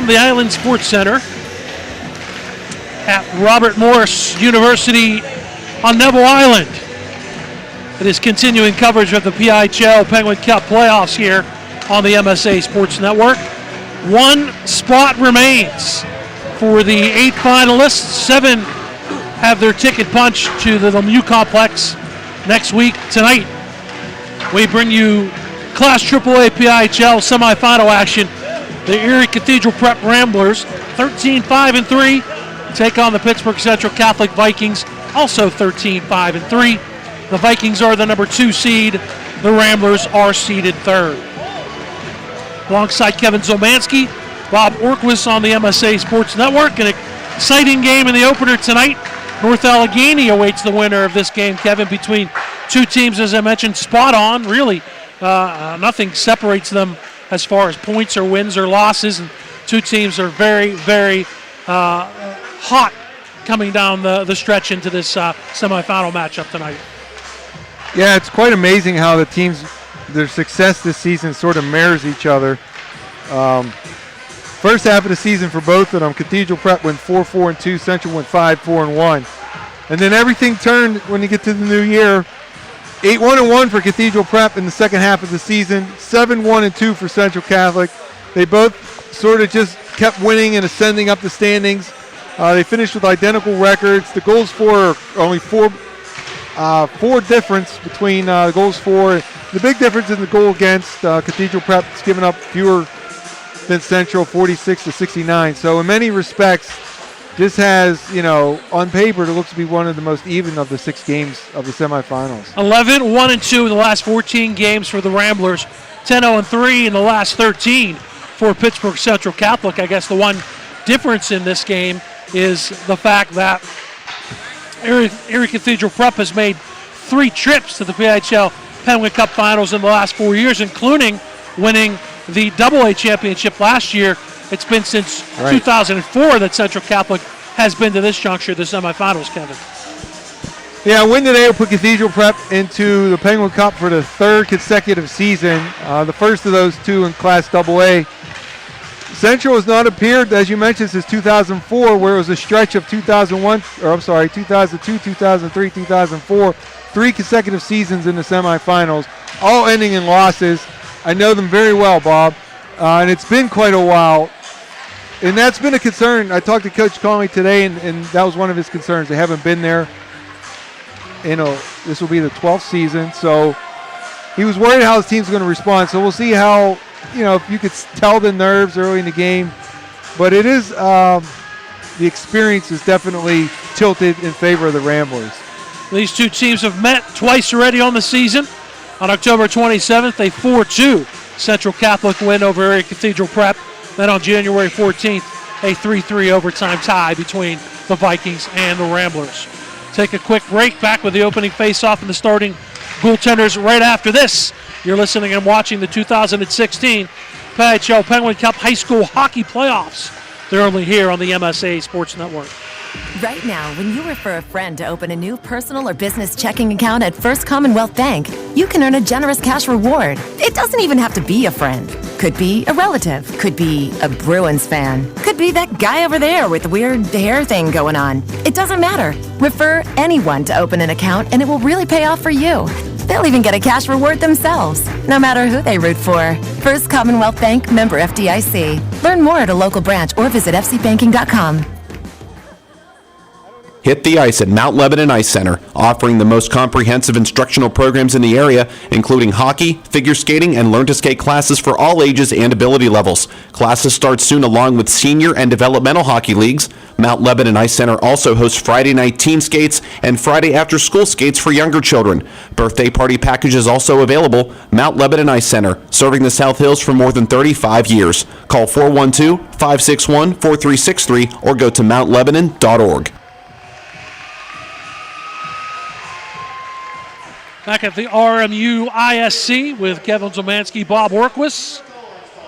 from the Island Sports Center at Robert Morris University on Neville Island. It is continuing coverage of the PIHL Penguin Cup playoffs here on the MSA Sports Network. One spot remains for the 8 finalists. 7 have their ticket punched to the Lemieux Complex next week. Tonight, we bring you Class AAA PIHL semifinal action. The Erie Cathedral Prep Ramblers, 13-5-3, take on the Pittsburgh Central Catholic Vikings, also 13-5-3. The Vikings are the number 2 seed. The Ramblers are seeded 3rd. Alongside Kevin Zielmanski, Bob Orkwis on the MSA Sports Network. An exciting game in the opener tonight. North Allegheny awaits the winner of this game, Kevin, between 2 teams, as I mentioned, spot on. Really, nothing separates them as far as points or wins or losses. And 2 teams are very, very hot coming down the stretch into this semifinal matchup tonight. Yeah, it's quite amazing how the teams, their success this season sort of mirrors each other. First half of the season for both of them, Cathedral Prep went 4-4-2, Central went 5-4-1. And then everything turned when you get to the new year. 8-1-1 for Cathedral Prep in the second half of the season, 7-1-2 for Central Catholic. They both sort of just kept winning and ascending up the standings. They finished with identical records. The goals for only 4 difference between the goals for. The big difference in the goal against. Cathedral Prep's given up fewer than Central, 46-69. So in many respects, this has, on paper, it looks to be one of the most even of the 6 games of the semifinals. 11-1-2 in the last 14 games for the Ramblers. 10-0-3 in the last 13 for Pittsburgh Central Catholic. I guess the one difference in this game is the fact that Erie Cathedral Prep has made 3 trips to the PIHL Penguin Cup Finals in the last 4 years, including winning the AA championship last year. It's been since 2004 that Central Catholic has been to this juncture, the semifinals, Kevin. Yeah, win today will put Cathedral Prep into the Penguin Cup for the 3rd consecutive season. The first of those 2 in Class AA. Central has not appeared, as you mentioned, since 2004, where it was a stretch of 2002, 2003, 2004, 3 consecutive seasons in the semifinals, all ending in losses. I know them very well, Bob, and it's been quite a while, and that's been a concern. I talked to Coach Conley today, and that was one of his concerns. They haven't been there. This will be the 12th season, so he was worried how his team's going to respond. So we'll see how. If you could tell the nerves early in the game. But it is, the experience is definitely tilted in favor of the Ramblers. These 2 teams have met twice already on the season. On October 27th, a 4-2 Central Catholic win over Erie Cathedral Prep. Then on January 14th, a 3-3 overtime tie between the Vikings and the Ramblers. Take a quick break, back with the opening face-off and the starting goaltenders right after this. You're listening and watching the 2016 PIHL Penguin Cup High School Hockey Playoffs. They're only here on the MSA Sports Network. Right now, when you refer a friend to open a new personal or business checking account at First Commonwealth Bank, you can earn a generous cash reward. It doesn't even have to be a friend. Could be a relative. Could be a Bruins fan. Could be that guy over there with the weird hair thing going on. It doesn't matter. Refer anyone to open an account and it will really pay off for you. They'll even get a cash reward themselves, no matter who they root for. First Commonwealth Bank, member FDIC. Learn more at a local branch or visit fcbanking.com. Hit the ice at Mount Lebanon Ice Center, offering the most comprehensive instructional programs in the area, including hockey, figure skating, and learn-to-skate classes for all ages and ability levels. Classes start soon along with senior and developmental hockey leagues. Mount Lebanon Ice Center also hosts Friday night teen skates and Friday after-school skates for younger children. Birthday party packages also available. Mount Lebanon Ice Center, serving the South Hills for more than 35 years. Call 412-561-4363 or go to mountlebanon.org. Back at the RMU ISC with Kevin Zielmanski, Bob Orkwis,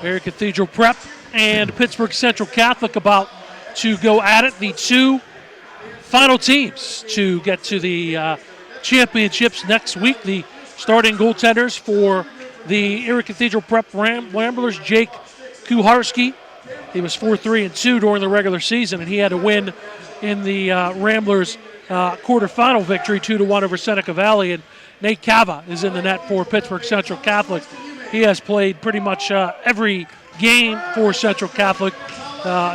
Erie Cathedral Prep, and Pittsburgh Central Catholic about to go at it. The 2 final teams to get to the championships next week. The starting goaltenders for the Erie Cathedral Prep Ramblers, Jake Kuharski He was 4-3-2 during the regular season, and he had a win in the Ramblers quarterfinal victory, 2-1 over Seneca Valley. And Nate Cava is in the net for Pittsburgh Central Catholic. He has played pretty much every game for Central Catholic.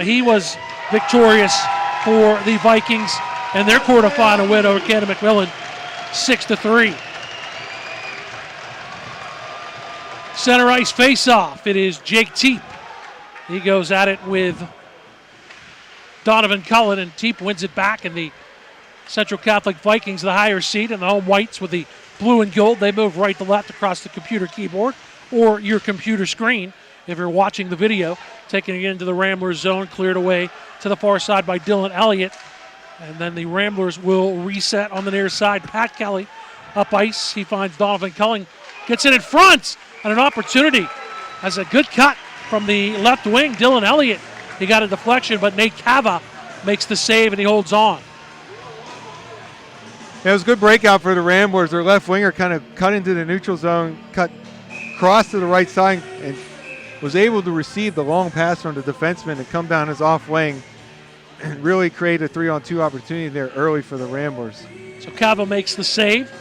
He was victorious for the Vikings and their quarterfinal win over Canada McMillan, 6-3. Center ice face-off. It is Jake Teep. He goes at it with Donovan Cullen, and Teep wins it back, and the Central Catholic Vikings, the higher seed, and the home whites with the blue and gold. They move right to left across the computer keyboard or your computer screen if you're watching the video. Taking it into the Ramblers zone, cleared away to the far side by Dylan Elliott. And then the Ramblers will reset on the near side. Pat Kelly up ice. He finds Donovan Cullen, gets it in front, and an opportunity. Has a good cut from the left wing. Dylan Elliott, he got a deflection, but Nate Cava makes the save, and he holds on. It was a good breakout for the Ramblers. Their left winger kind of cut into the neutral zone, cut cross to the right side, and was able to receive the long pass from the defenseman and come down his off wing and really create a 3-on-2 opportunity there early for the Ramblers. So Cava makes the save.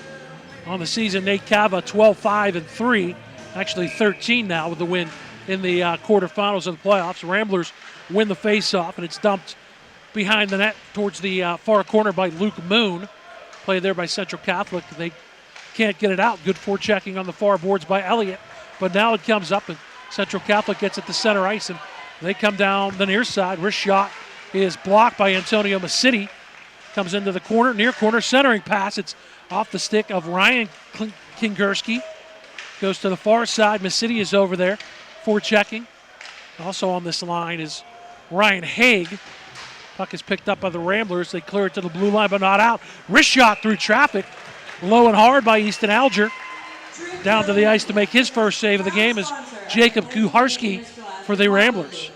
On the season, Nate Cava 12-5-3, actually 13 now with the win in the quarterfinals of the playoffs. Ramblers win the faceoff, and it's dumped behind the net towards the far corner by Luke Moon. Played there by Central Catholic. They can't get it out. Good forechecking on the far boards by Elliott. But now it comes up, and Central Catholic gets it to center ice, and they come down the near side. Wrist shot is blocked by Antonio Masidi. Comes into the corner, near corner, centering pass. It's off the stick of Ryan Kingerski. Goes to the far side. Masidi is over there forechecking. Also on this line is Ryan Haig. Puck is picked up by the Ramblers. They clear it to the blue line, but not out. Wrist shot through traffic. Low and hard by Easton Alger. Down to the ice to make his first save of the game is Jacob Kuharski for the Ramblers.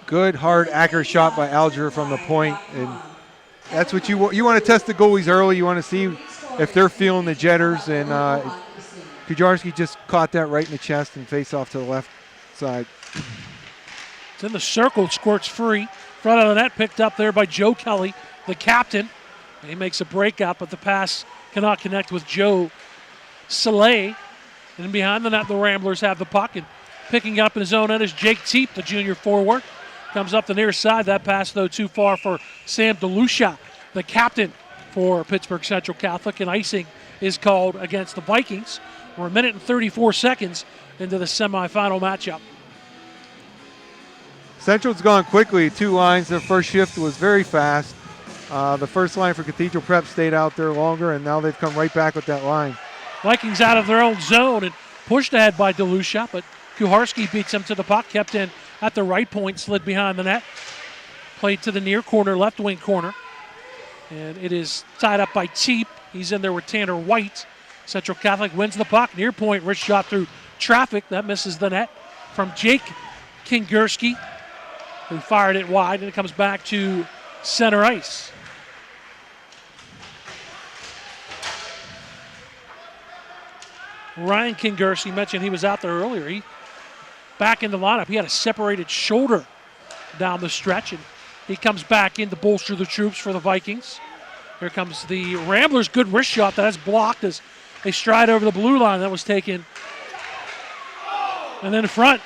Good, hard, accurate shot by Alger from the point. And that's what you want. You want to test the goalies early. You want to see if they're feeling the jitters. And Kuharski just caught that right in the chest and face off to the left side. It's in the circle, squirts free. Front of the net picked up there by Joe Kelly, the captain. He makes a breakout, but the pass cannot connect with Joe Soleil. And behind the net, the Ramblers have the puck. And picking up in his own end is Jake Teep, the junior forward. Comes up the near side. That pass, though, too far for Sam DeLucia, the captain for Pittsburgh Central Catholic. And icing is called against the Vikings. We're 1 minute and 34 seconds into the semifinal matchup. Central's gone quickly. 2 lines. Their first shift was very fast. The first line for Cathedral Prep stayed out there longer, and now they've come right back with that line. Vikings out of their own zone and pushed ahead by DeLucia, but Kuharski beats him to the puck, kept in at the right point, slid behind the net. Played to the near corner, left wing corner. And it is tied up by Teep. He's in there with Tanner White. Central Catholic wins the puck. Near point, wrist shot through traffic. That misses the net from Jake Kingerski, who fired it wide, and it comes back to center ice. Ryan Kingerski mentioned he was out there earlier. He back in the lineup. He had a separated shoulder down the stretch, and he comes back in to bolster the troops for the Vikings. Here comes the Ramblers. Good wrist shot that is blocked as they stride over the blue line. That was taken. And then in front,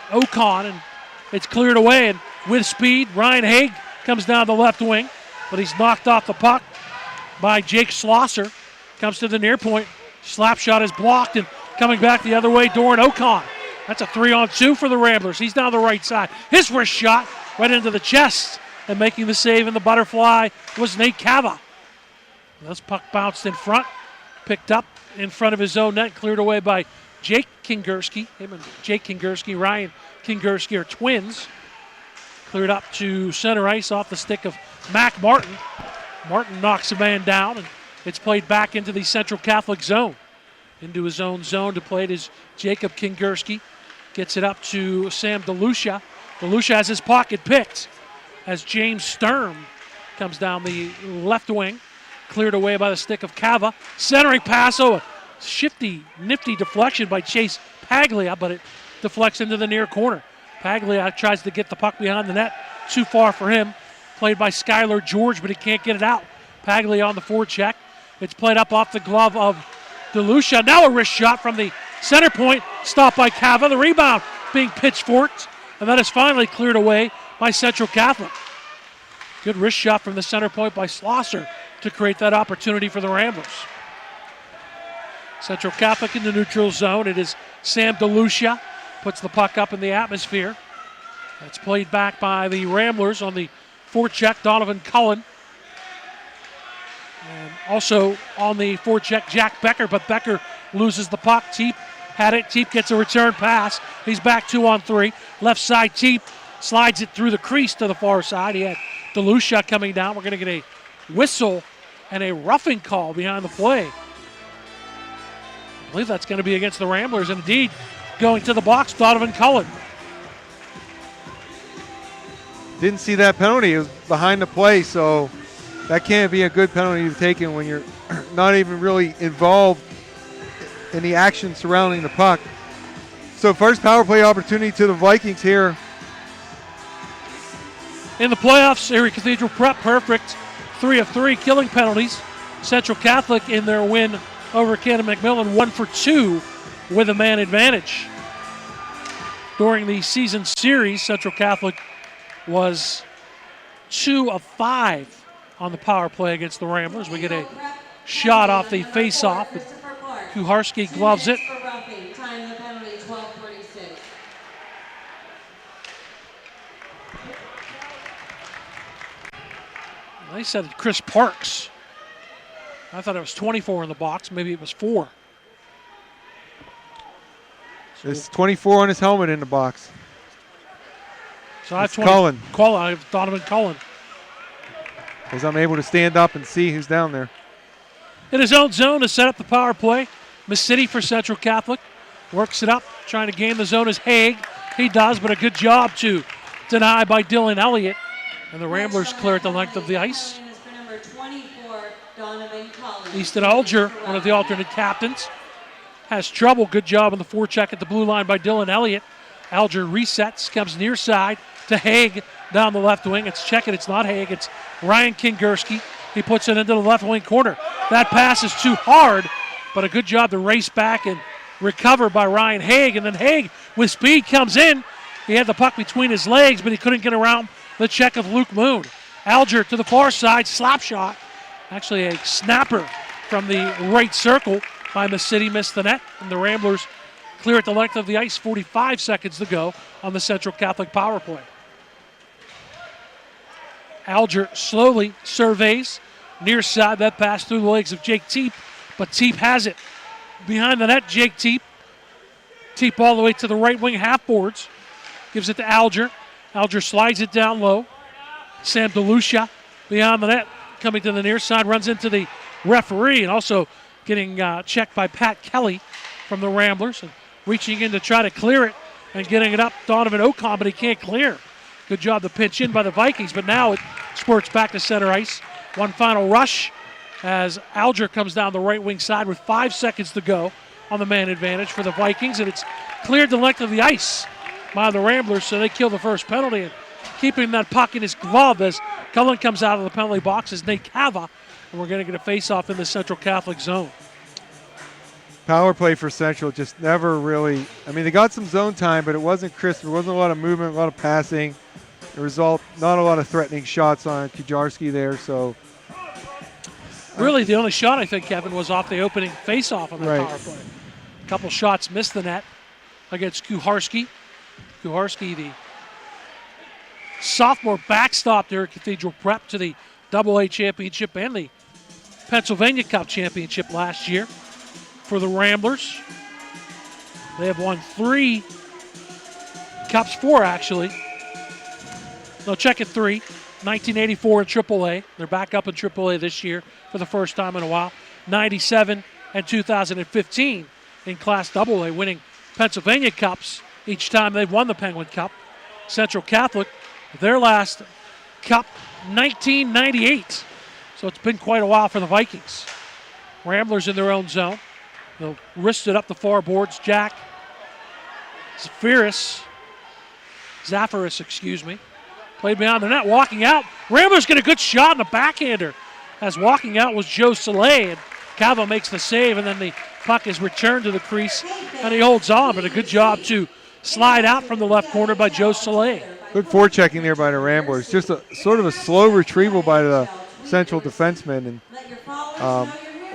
Ocon, and it's cleared away. And with speed, Ryan Haig comes down the left wing, but he's knocked off the puck by Jake Schlosser. Comes to the near point. Slap shot is blocked, and coming back the other way, Doran Ocon. That's a 3-on-2 for the Ramblers. He's down the right side. His wrist shot right into the chest, and making the save in the butterfly was Nate Cava. This puck bounced in front, picked up in front of his own net, cleared away by Jake Kingerski. Him and Jake Kingerski, Ryan Kingerski are twins. Cleared up to center ice off the stick of Mac Martin. Martin knocks a man down, and it's played back into the Central Catholic zone. Into his own zone to play it is Jacob Kingerski. Gets it up to Sam DeLucia. DeLucia has his pocket picked as James Sturm comes down the left wing. Cleared away by the stick of Cava. Centering pass, a shifty, nifty deflection by Chase Paglia, but it deflects into the near corner. Pagliak tries to get the puck behind the net. Too far for him. Played by Skylar George, but he can't get it out. Paglia on the forecheck. It's played up off the glove of DeLucia. Now a wrist shot from the center point. Stopped by Cava. The rebound being pitchforked. And that is finally cleared away by Central Catholic. Good wrist shot from the center point by Schlosser to create that opportunity for the Ramblers. Central Catholic in the neutral zone. It is Sam DeLucia. Puts the puck up in the atmosphere. That's played back by the Ramblers on the forecheck, Donovan Cullen. And also on the forecheck, Jack Becker, but Becker loses the puck. Teep had it. Teep gets a return pass. He's back 2-on-3. Left side, Teep slides it through the crease to the far side. He had DeLucia coming down. We're going to get a whistle and a roughing call behind the play. I believe that's going to be against the Ramblers. And indeed, going to the box, Donovan Cullen. Didn't see that penalty. It was behind the play, so that can't be a good penalty to take when you're not even really involved in the action surrounding the puck. So first power play opportunity to the Vikings here. In the playoffs, Erie Cathedral Prep perfect. 3 of 3 killing penalties. Central Catholic in their win over Cannon McMillan 1 for 2 with a man advantage. During the season series, Central Catholic was 2 of 5 on the power play against the Ramblers. We get a shot off the face-off. Kuharski gloves it. They said Chris Parks. I thought it was 24 in the box. Maybe it was 4. There's 24 on his helmet in the box. So I have 20. Cullen. I have Donovan Cullen. As I'm able to stand up and see who's down there. In his own zone to set up the power play. Miss City for Central Catholic. Works it up, trying to gain the zone is Haig. He does, but a good job to deny by Dylan Elliott. And the Ramblers clear at the length of the ice. Easton Alger, one of the alternate captains, has trouble. Good job on the forecheck at the blue line by Dylan Elliott. Alger resets, comes near side to Haig down the left wing. It's checking, it's not Haig, it's Ryan Kingerski. He puts it into the left wing corner. That pass is too hard, but a good job to race back and recover by Ryan Haig. And then Haig, with speed, comes in. He had the puck between his legs, but he couldn't get around the check of Luke Moon. Alger to the far side, slap shot. Actually a snapper from the right circle by Miss City, missed the net. And the Ramblers clear at the length of the ice, 45 seconds to go on the Central Catholic power play. Alger slowly surveys near side. That pass through the legs of Jake Teep, but Teep has it. Behind the net, Jake Teep. Teep all the way to the right wing half boards. Gives it to Alger. Alger slides it down low. Sam DeLucia beyond the net. Coming to the near side, runs into the referee and also getting checked by Pat Kelly from the Ramblers. And reaching in to try to clear it and getting it up, Donovan Ocon, but he can't clear. Good job to pitch in by the Vikings, but now it squirts back to center ice. One final rush as Alger comes down the right wing side with 5 seconds to go on the man advantage for the Vikings, and it's cleared the length of the ice by the Ramblers, so they kill the first penalty. And keeping that puck in his glove as Cullen comes out of the penalty box is Nate Cava, and we're going to get a face-off in the Central Catholic zone. Power play for Central just never really, I mean, they got some zone time, but it wasn't crisp. There wasn't a lot of movement, a lot of passing. The result, not a lot of threatening shots on Kujarski there, so. Really, the only shot, I think, Kevin, was off the opening face-off on the power play. A couple shots missed the net against Kuharski. Kuharski, the sophomore backstop there at Cathedral Prep to the AA championship and the Pennsylvania Cup championship last year for the Ramblers. They have won 3 cups, 4 actually. No, check it 3. 1984 in AAA. They're back up in AAA this year for the first time in a while. 97 and 2015 in Class AA, winning Pennsylvania Cups each time they've won the Penguin Cup. Central Catholic, their last cup, 1998. So it's been quite a while for the Vikings. Ramblers in their own zone. They'll wrist it up the far boards. Jack Zafaris, excuse me. Played beyond the net, walking out. Ramblers get a good shot and a backhander. As walking out was Joe Soleil, and Cava makes the save, and then the puck is returned to the crease, and he holds on, but a good job to slide out from the left corner by Joe Soleil. Good forechecking there by the Ramblers. Just a sort of a slow retrieval by the central defenseman. And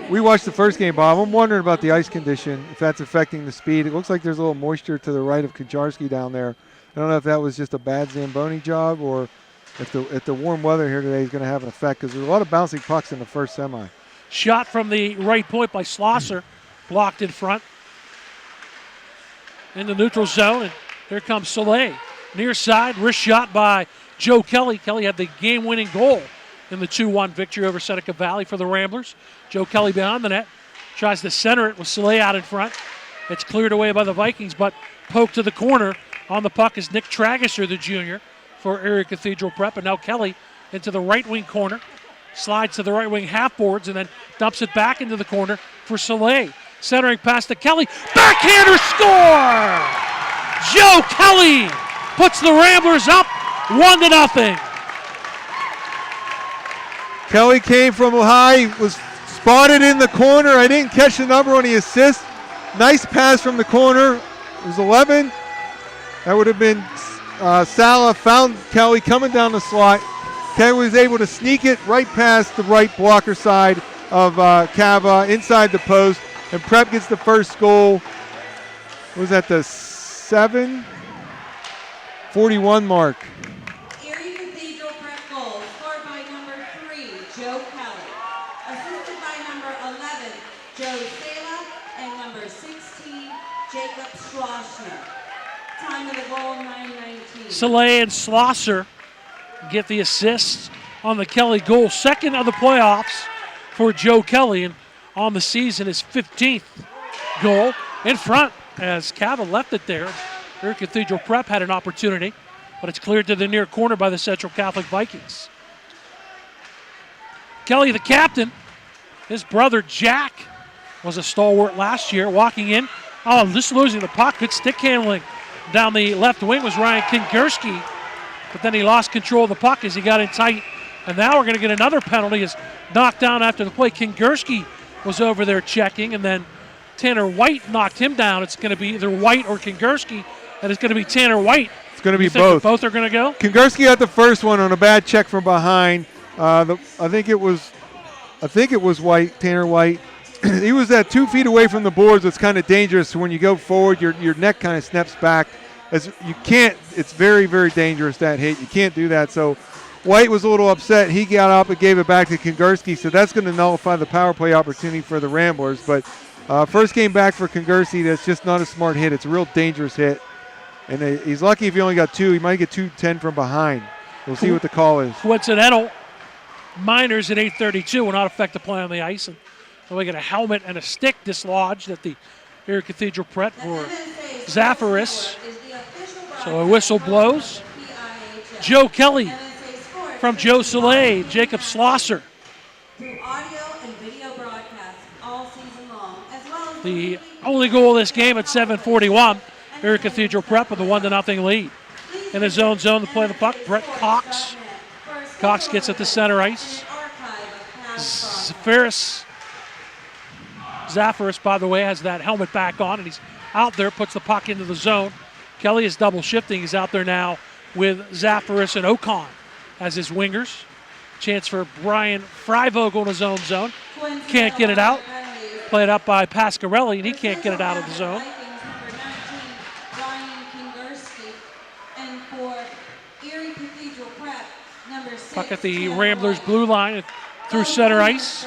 we watched the first game, Bob. I'm wondering about the ice condition, if that's affecting the speed. It looks like there's a little moisture to the right of Kajarski down there. I don't know if that was just a bad Zamboni job or if the warm weather here today is going to have an effect, because there's a lot of bouncing pucks in the first semi. Shot from the right point by Schlosser, blocked in front. In the neutral zone, and here comes Soleil. Near side, wrist shot by Joe Kelly. Kelly had the game-winning goal in the 2-1 victory over Seneca Valley for the Ramblers. Joe Kelly behind the net, tries to center it with Soleil out in front. It's cleared away by the Vikings, but poked to the corner. On the puck is Nick Tragesser, the junior, for Erie Cathedral Prep. And now Kelly into the right wing corner. Slides to the right wing half boards and then dumps it back into the corner for Soleil. Centering past to Kelly. Backhander score! Joe Kelly puts the Ramblers up 1-0. Kelly came from high, was spotted in the corner. I didn't catch the number on the assist. Nice pass from the corner. It was 11. That would have been Sala, found Kelly coming down the slot. Kelly was able to sneak it right past the right blocker side of Cava, inside the post, and Prep gets the first goal. Was at the 7:41 mark. Erie Cathedral Prep goal scored by number 3, Joe Kelly. Assisted by number 11, Joe Sala, and number 16, Jacob Schlossner. Time of the goal, 9:19. Soleil and Schlosser get the assists on the Kelly goal. Second of the playoffs for Joe Kelly, and on the season his 15th goal in front as Cava left it there. Erie Cathedral Prep had an opportunity, but it's cleared to the near corner by the Central Catholic Vikings. Kelly, the captain, his brother Jack was a stalwart last year, walking in. Oh, just losing the puck. Good stick handling. Down the left wing was Ryan Kingerski, but then he lost control of the puck as he got in tight. And now we're going to get another penalty. Is knocked down after the play. Kingerski was over there checking, and then Tanner White knocked him down. It's going to be either White or Kingerski, and it's going to be Tanner White. It's going to be both. Both are going to go? Kingerski got the first one on a bad check from behind. I think it was White, Tanner White. He was at 2 feet away from the boards. It's kind of dangerous. So when you go forward, your neck kind of snaps back. It's very, very dangerous, that hit. You can't do that. So White was a little upset. He got up and gave it back to Kingerski. So that's going to nullify the power play opportunity for the Ramblers. But first game back for Kingerski, that's just not a smart hit. It's a real dangerous hit. And he's lucky if he only got 2. He might get 2-10 from behind. We'll see what the call is. Coincidental. Minors at 8:32 will not affect the play on the ice. And we get a helmet and a stick dislodged at the Erie Cathedral Prep for Zafaris. So a whistle blows. Joe Kelly from Joe Soleil, Jacob Schlosser. Through audio and video broadcasts all season long, as well as The only goal of this game at 7:41. Erie Cathedral Prep with a 1-0 lead. In his own zone to play the puck, Brett Cox. Cox gets it to center ice. Zafaris, by the way, has that helmet back on, and he's out there, puts the puck into the zone. Kelly is double shifting. He's out there now with Zafaris and Ocon as his wingers. Chance for Brian Freivogel in his own zone. Can't get it out. Played up by Pasquarelli, and he can't get it out of the zone. Puck at the Ramblers blue line through center ice.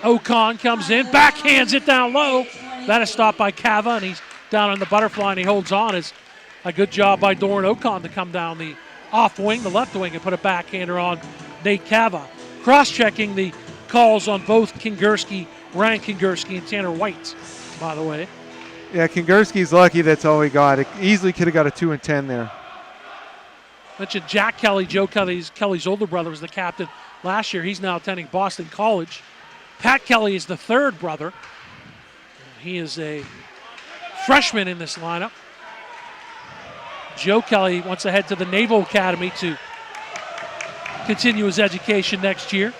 Ocon comes in, backhands it down low. That is stopped by Cava, and he's down on the butterfly, and he holds on. It's a good job by Doran Ocon to come down the off wing, the left wing, and put a backhander on Nate Cava. Cross-checking the calls on both Kingerski, Ryan Kingerski, and Tanner White, by the way. Yeah, Kingerski's lucky that's all he got. It easily could have got a 2-10 there. Mentioned Jack Kelly, Joe Kelly's older brother, was the captain last year. He's now attending Boston College. Pat Kelly is the third brother. He is a freshman in this lineup. Joe Kelly wants to head to the Naval Academy to continue his education next year.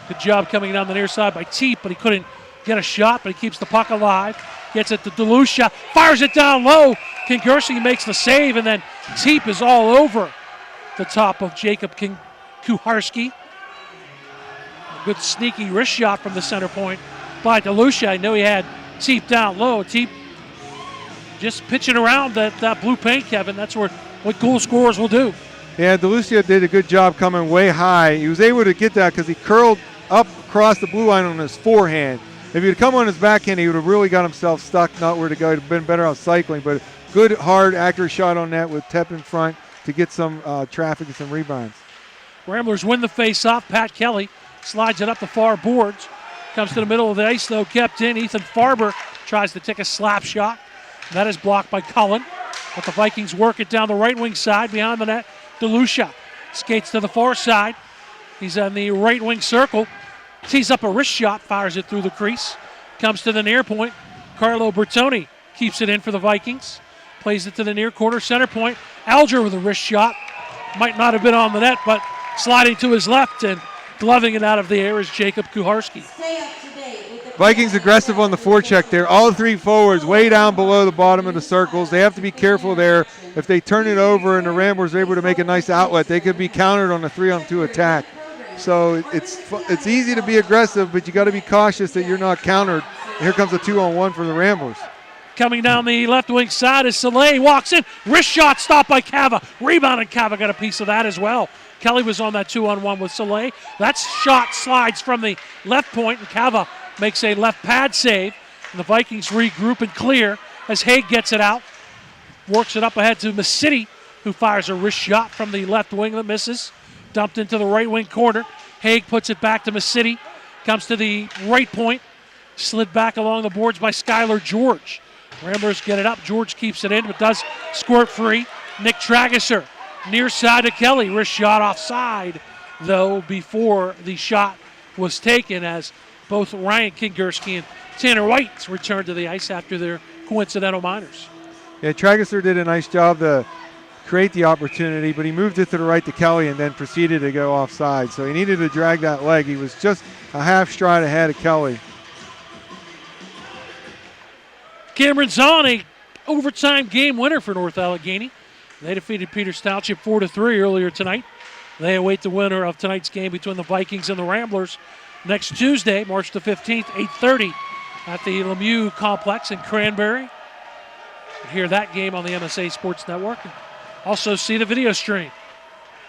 Good job coming down the near side by Teep, but he couldn't get a shot, but he keeps the puck alive. Gets it to DeLucia, fires it down low. Kingerski makes the save, and then Teep is all over the top of Jacob Kuharski. A good sneaky wrist shot from the center point by DeLucia. I know he had Teep down low. Teep just pitching around that blue paint, Kevin. That's what goal scorers will do. Yeah, DeLucia did a good job coming way high. He was able to get that because he curled up across the blue line on his forehand. If he had come on his backhand, he would have really got himself stuck, not where to go. He'd have been better off cycling, but good, hard, accurate shot on net with Tep in front to get some traffic and some rebounds. Ramblers win the face-off. Pat Kelly slides it up the far boards. Comes to the middle of the ice, though, kept in. Ethan Farber tries to take a slap shot. That is blocked by Cullen. But the Vikings work it down the right wing side behind the net. DeLucia skates to the far side. He's on the right wing circle. Tees up a wrist shot, fires it through the crease. Comes to the near point. Carlo Bertoni keeps it in for the Vikings. Plays it to the near corner center point. Alger with a wrist shot. Might not have been on the net, but sliding to his left and gloving it out of the air is Jacob Kuharski. Vikings aggressive on the forecheck there. All three forwards way down below the bottom of the circles. They have to be careful there. If they turn it over and the Ramblers are able to make a nice outlet, they could be countered on a 3-on-2 attack. So it's easy to be aggressive, but you got to be cautious that you're not countered. Here comes a 2-on-1 for the Ramblers. Coming down the left wing side is Soleil. Walks in. Wrist shot stopped by Cava. Rebound, and Cava got a piece of that as well. Kelly was on that 2-on-1 with Soleil. That shot slides from the left point, and Cava makes a left pad save. And the Vikings regroup and clear as Haig gets it out. Works it up ahead to Masidi, who fires a wrist shot from the left wing that misses. Dumped into the right wing corner. Haig puts it back to Masidi. Comes to the right point. Slid back along the boards by Skylar George. Ramblers get it up. George keeps it in, but does squirt free. Nick Trageser near side to Kelly. Wrist shot offside, though, before the shot was taken, as both Ryan Kingerski and Tanner White returned to the ice after their coincidental minors. Yeah, Trageser did a nice job to create the opportunity, but he moved it to the right to Kelly and then proceeded to go offside. So he needed to drag that leg. He was just a half stride ahead of Kelly. Cameron Zahn, a overtime game winner for North Allegheny. They defeated Peters Township 4-3 earlier tonight. They await the winner of tonight's game between the Vikings and the Ramblers next Tuesday, March the 15th, 8:30 at the Lemieux Complex in Cranberry. You hear that game on the MSA Sports Network. And also see the video stream.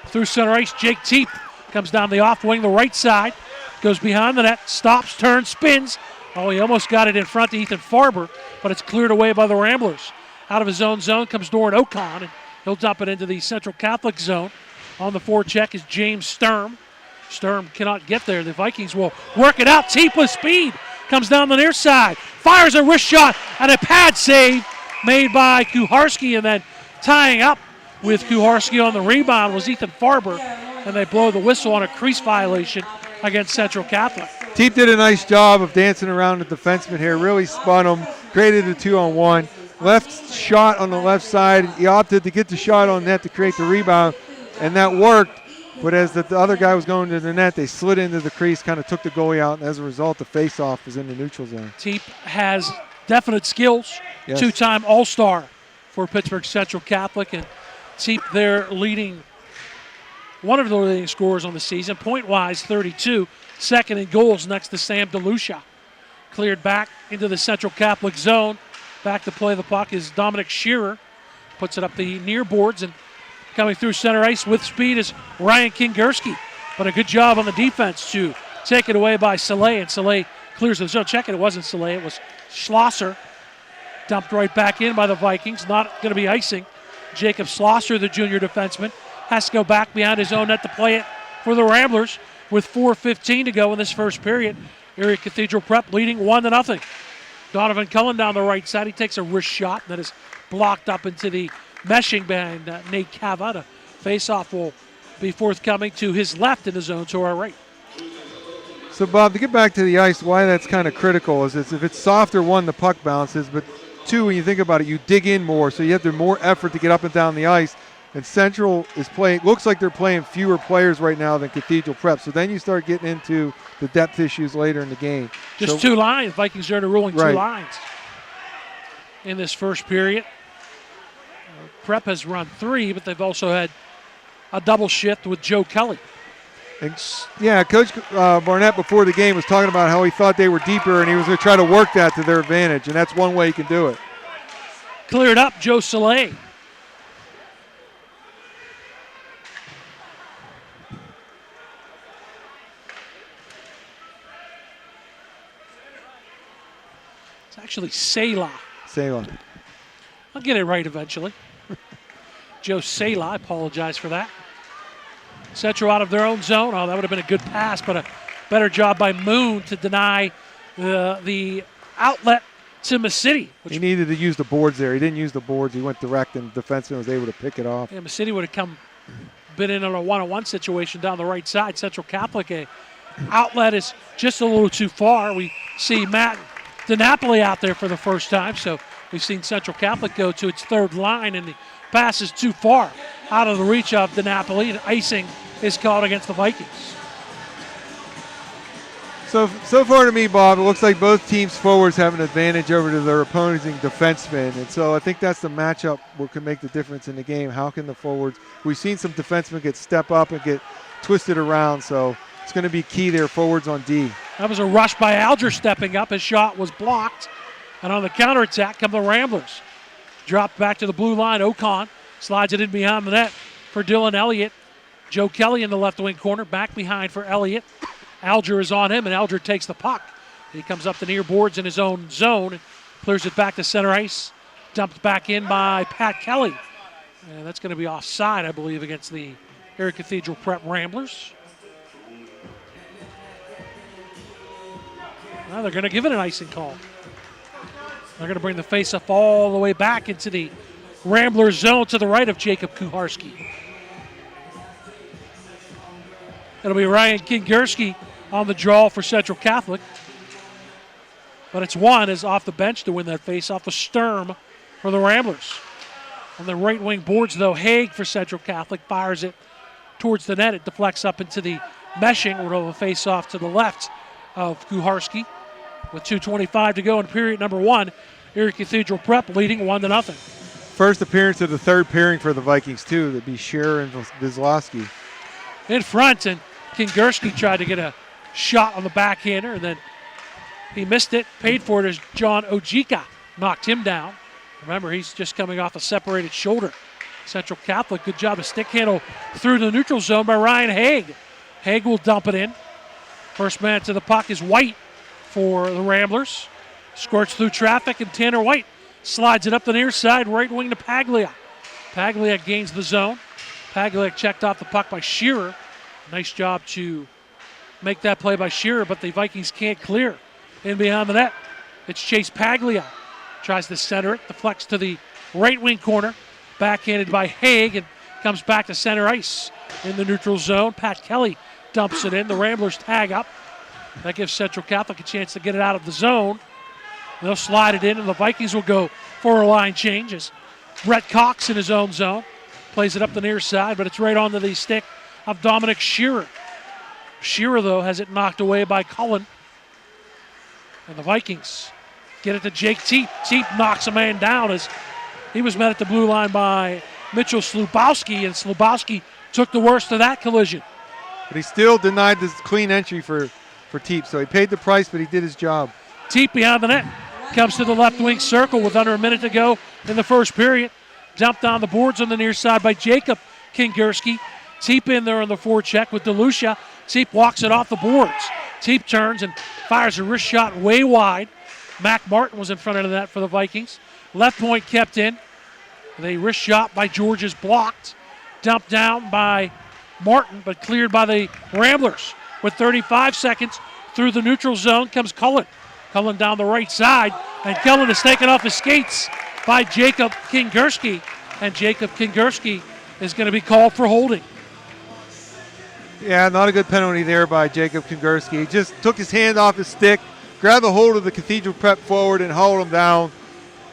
Through center ice, Jake Teep comes down the off wing, the right side, goes behind the net, stops, turns, spins. Oh, he almost got it in front to Ethan Farber, but it's cleared away by the Ramblers. Out of his own zone comes Doran Ocon, and he'll dump it into the Central Catholic zone. On the forecheck is James Sturm. Sturm cannot get there. The Vikings will work it out. Teep with speed comes down the near side, fires a wrist shot, and a pad save made by Kuharski, and then tying up with Kuharski on the rebound was Ethan Farber, and they blow the whistle on a crease violation against Central Catholic. Teep did a nice job of dancing around the defenseman here, really spun him, created a 2-on-1. Left shot on the left side. He opted to get the shot on net to create the rebound, and that worked. But as the other guy was going to the net, they slid into the crease, kind of took the goalie out, and as a result, the face-off was in the neutral zone. Teep has definite skills, yes. Two-time All-Star for Pittsburgh Central Catholic, and Teep there leading, one of the leading scorers on the season, point-wise 32, second in goals next to Sam DeLucia. Cleared back into the Central Catholic zone. Back to play the puck is Dominic Shearer. Puts it up the near boards, and coming through center ice with speed is Ryan Kingerski. But a good job on the defense to take it away by Soleil, and Soleil clears the zone. Check it, it wasn't Soleil, it was Schlosser. Dumped right back in by the Vikings. Not going to be icing. Jacob Schlosser, the junior defenseman, has to go back behind his own net to play it for the Ramblers with 4:15 to go in this first period. Erie Cathedral Prep leading 1-0. Donovan Cullen down the right side. He takes a wrist shot that is blocked up into the meshing behind Nate Cava. The face-off will be forthcoming to his left in the zone to our right. So, Bob, to get back to the ice, why that's kind of critical is if it's softer one, the puck bounces, but too, when you think about it, you dig in more, so you have to more effort to get up and down the ice. And Central is playing, looks like they're playing fewer players right now than Cathedral Prep. So then you start getting into the depth issues later in the game. Just two lines. Vikings are ruling two lines in this first period. Prep has run 3, but they've also had a double shift with Joe Kelly. And, yeah, Coach Barnett before the game was talking about how he thought they were deeper and he was going to try to work that to their advantage, and that's one way he can do it. Cleared up, Joe Soleil. It's actually Selah. Selah. I'll get it right eventually. Joe Selah, I apologize for that. Central out of their own zone. Oh, that would have been a good pass, but a better job by Moon to deny the outlet to Masidi. He needed to use the boards there. He didn't use the boards. He went direct, and the defenseman was able to pick it off. Yeah, Masidi would have been in a one-on-one situation down the right side. Central Catholic, a outlet is just a little too far. We see Matt DiNapoli out there for the first time, so we've seen Central Catholic go to its third line, and the pass is too far out of the reach of DiNapoli, and icing is called against the Vikings. So far to me, Bob, it looks like both teams' forwards have an advantage over to their opposing defensemen, and so I think that's the matchup what can make the difference in the game. How can the forwards – we've seen some defensemen step up and get twisted around, so it's going to be key there, forwards on D. That was a rush by Alger stepping up. His shot was blocked. And on the counterattack come the Ramblers. Dropped back to the blue line. Ocon slides it in behind the net for Dylan Elliott. Joe Kelly in the left wing corner. Back behind for Elliott. Alger is on him, and Alger takes the puck. He comes up the near boards in his own zone. Clears it back to center ice. Dumped back in by Pat Kelly. And that's going to be offside, I believe, against the Erie Cathedral Prep Ramblers. Well, they're going to give it an icing call. They're going to bring the faceoff all the way back into the Ramblers zone to the right of Jacob Kuharski. It'll be Ryan Kingerski on the draw for Central Catholic. But it's one is off the bench to win that faceoff. The Sturm for the Ramblers. On the right wing boards, though, Haig for Central Catholic fires it towards the net. It deflects up into the meshing. We'll have a faceoff to the left of Kuharski. With 2:25 to go in period number 1, Erie Cathedral Prep leading 1-0. First appearance of the third pairing for the Vikings, too. That'd be Scherer and Zielmanski. In front, and Kingerski tried to get a shot on the backhander, and then he missed it. Paid for it as John Ojika knocked him down. Remember, he's just coming off a separated shoulder. Central Catholic, good job of stick handle through the neutral zone by Ryan Haig. Haig will dump it in. First man to the puck is White for the Ramblers. Squirts through traffic, and Tanner White slides it up the near side, right wing to Paglia. Paglia gains the zone. Paglia checked off the puck by Shearer. Nice job to make that play by Shearer, but the Vikings can't clear in behind the net. It's Chase Paglia. Tries to center it, deflects to the right wing corner. Backhanded by Haig, and comes back to center ice in the neutral zone. Pat Kelly dumps it in. The Ramblers tag up. That gives Central Catholic a chance to get it out of the zone. They'll slide it in, and the Vikings will go for a line change as Brett Cox in his own zone. Plays it up the near side, but it's right onto the stick of Dominic Shearer. Shearer, though, has it knocked away by Cullen. And the Vikings get it to Jake Teep. Teep knocks a man down as he was met at the blue line by Mitchell Slubowski, and Slubowski took the worst of that collision. But he still denied this clean entry for Teep, so he paid the price, but he did his job. Teep behind the net. Comes to the left wing circle with under a minute to go in the first period. Dumped on the boards on the near side by Jacob Kingerski. Teep in there on the forecheck with DeLucia. Teep walks it off the boards. Teep turns and fires a wrist shot way wide. Mac Martin was in front of the net for the Vikings. Left point kept in. The wrist shot by George is blocked. Dumped down by Martin, but cleared by the Ramblers. With 35 seconds through the neutral zone comes Cullen. Cullen down the right side, and Cullen is taken off his skates by Jacob Kingerski, and Jacob Kingerski is going to be called for holding. Yeah, not a good penalty there by Jacob Kingerski. He just took his hand off his stick, grabbed a hold of the Cathedral Prep forward, and hauled him down.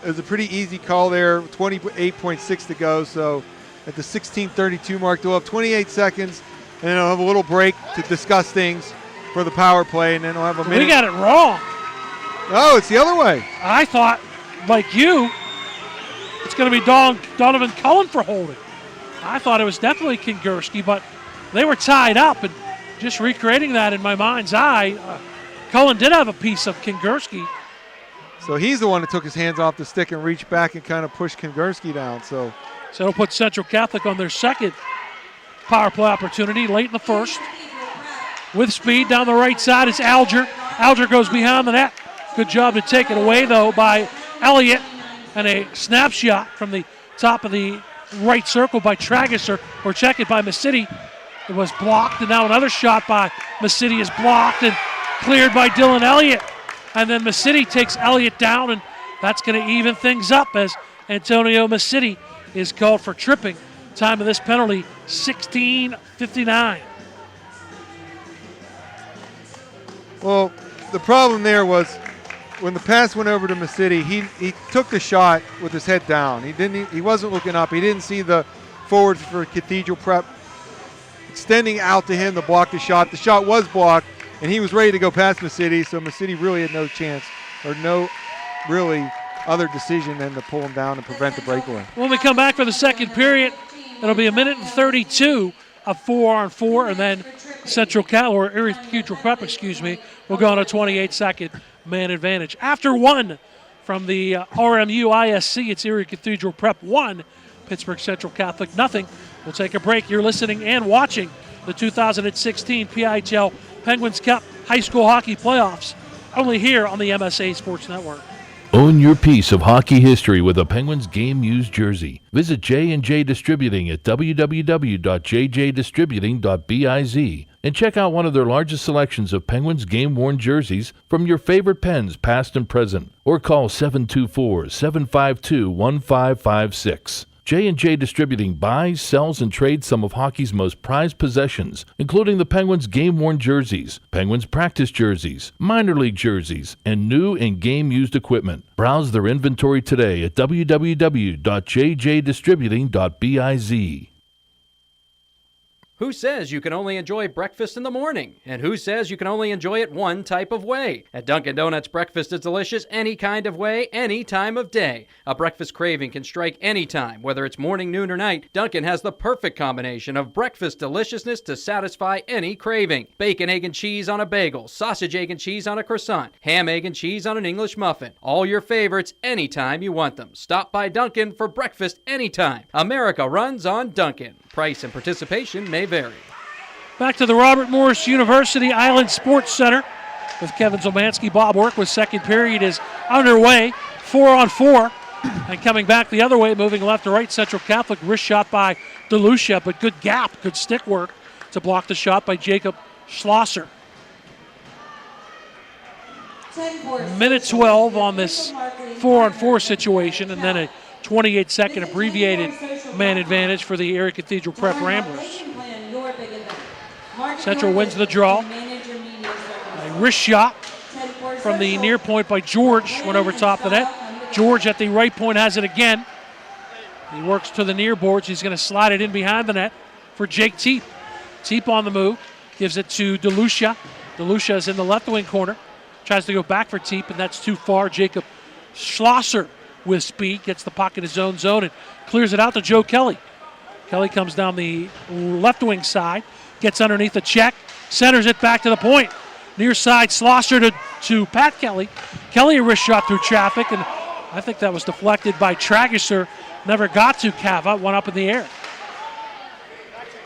it was a pretty easy call there, 28.6 to go. So at the 16:32 mark, they'll have 28 seconds, and then they'll have a little break to discuss things for the power play, and then we'll have a minute. We got it wrong. Oh, it's the other way. I thought, like you, it's going to be Donovan Cullen for holding. I thought it was definitely Kingerski, but they were tied up, and just recreating that in my mind's eye, Cullen did have a piece of Kingerski. So he's the one that took his hands off the stick and reached back and kind of pushed Kingerski down. So it'll put Central Catholic on their second power play opportunity late in the first. With speed down the right side is Alger. Alger goes behind the net. Good job to take it away, though, by Elliott. And a snapshot from the top of the right circle by Tragisser, or check it by Masidi. It was blocked, and now another shot by Masidi is blocked and cleared by Dylan Elliott. And then Masidi takes Elliott down, and that's going to even things up as Antonio Masidi is called for tripping. Time of this penalty, 16:59. Well, the problem there was when the pass went over to Masidi, he took the shot with his head down. He wasn't looking up. He didn't see the forwards for Cathedral Prep extending out to him to block the shot. The shot was blocked, and he was ready to go past Masidi, so Masidi really had no chance or no really other decision than to pull him down and prevent the breakaway. When we come back for the second period, it'll be a minute and 32 of 4-on-4, and then Central Cal, or Erie Cathedral Prep, will go on a 28-second man advantage. After one from the RMU ISC, it's Erie Cathedral Prep 1, Pittsburgh Central Catholic nothing. We'll take a break. You're listening and watching the 2016 PIHL Penguins Cup High School Hockey Playoffs, only here on the MSA Sports Network. Own your piece of hockey history with a Penguins game-used jersey. Visit J&J Distributing at www.jjdistributing.biz and check out one of their largest selections of Penguins game-worn jerseys from your favorite Pens past and present, or call 724-752-1556. J&J Distributing buys, sells, and trades some of hockey's most prized possessions, including the Penguins game-worn jerseys, Penguins practice jerseys, minor league jerseys, and new and game-used equipment. Browse their inventory today at www.jjdistributing.biz. Who says you can only enjoy breakfast in the morning? And who says you can only enjoy it one type of way? At Dunkin' Donuts, breakfast is delicious any kind of way, any time of day. A breakfast craving can strike any time, whether it's morning, noon, or night. Dunkin' has the perfect combination of breakfast deliciousness to satisfy any craving. Bacon, egg, and cheese on a bagel, sausage, egg, and cheese on a croissant, ham, egg, and cheese on an English muffin. All your favorites anytime you want them. Stop by Dunkin' for breakfast anytime. America runs on Dunkin'. Price and participation may vary. Back to the Robert Morris University Island Sports Center with Kevin Zielmanski. Bob Orkwis. Second period is underway, 4-on-4. And coming back the other way, moving left to right, Central Catholic. Wrist shot by DeLucia, but good gap, good stick work to block the shot by Jacob Schlosser. Minute 12 on this 4-on-4 situation, and then a 28-second abbreviated man advantage for the Erie Cathedral Prep Ramblers. Central wins the draw. A wrist shot from the near point by George went over top of the net. George at the right point has it again. He works to the near boards. He's going to slide it in behind the net for Jake Teep. Teep on the move, gives it to DeLucia. DeLucia is in the left wing corner. Tries to go back for Teep, and that's too far. Jacob Schlosser with speed, gets the puck in his own zone and clears it out to Joe Kelly. Kelly comes down the left wing side, gets underneath the check, centers it back to the point. Near side, Schlosser to Pat Kelly. Kelly a wrist shot through traffic, and I think that was deflected by Tragisser. Never got to Cava, one up in the air.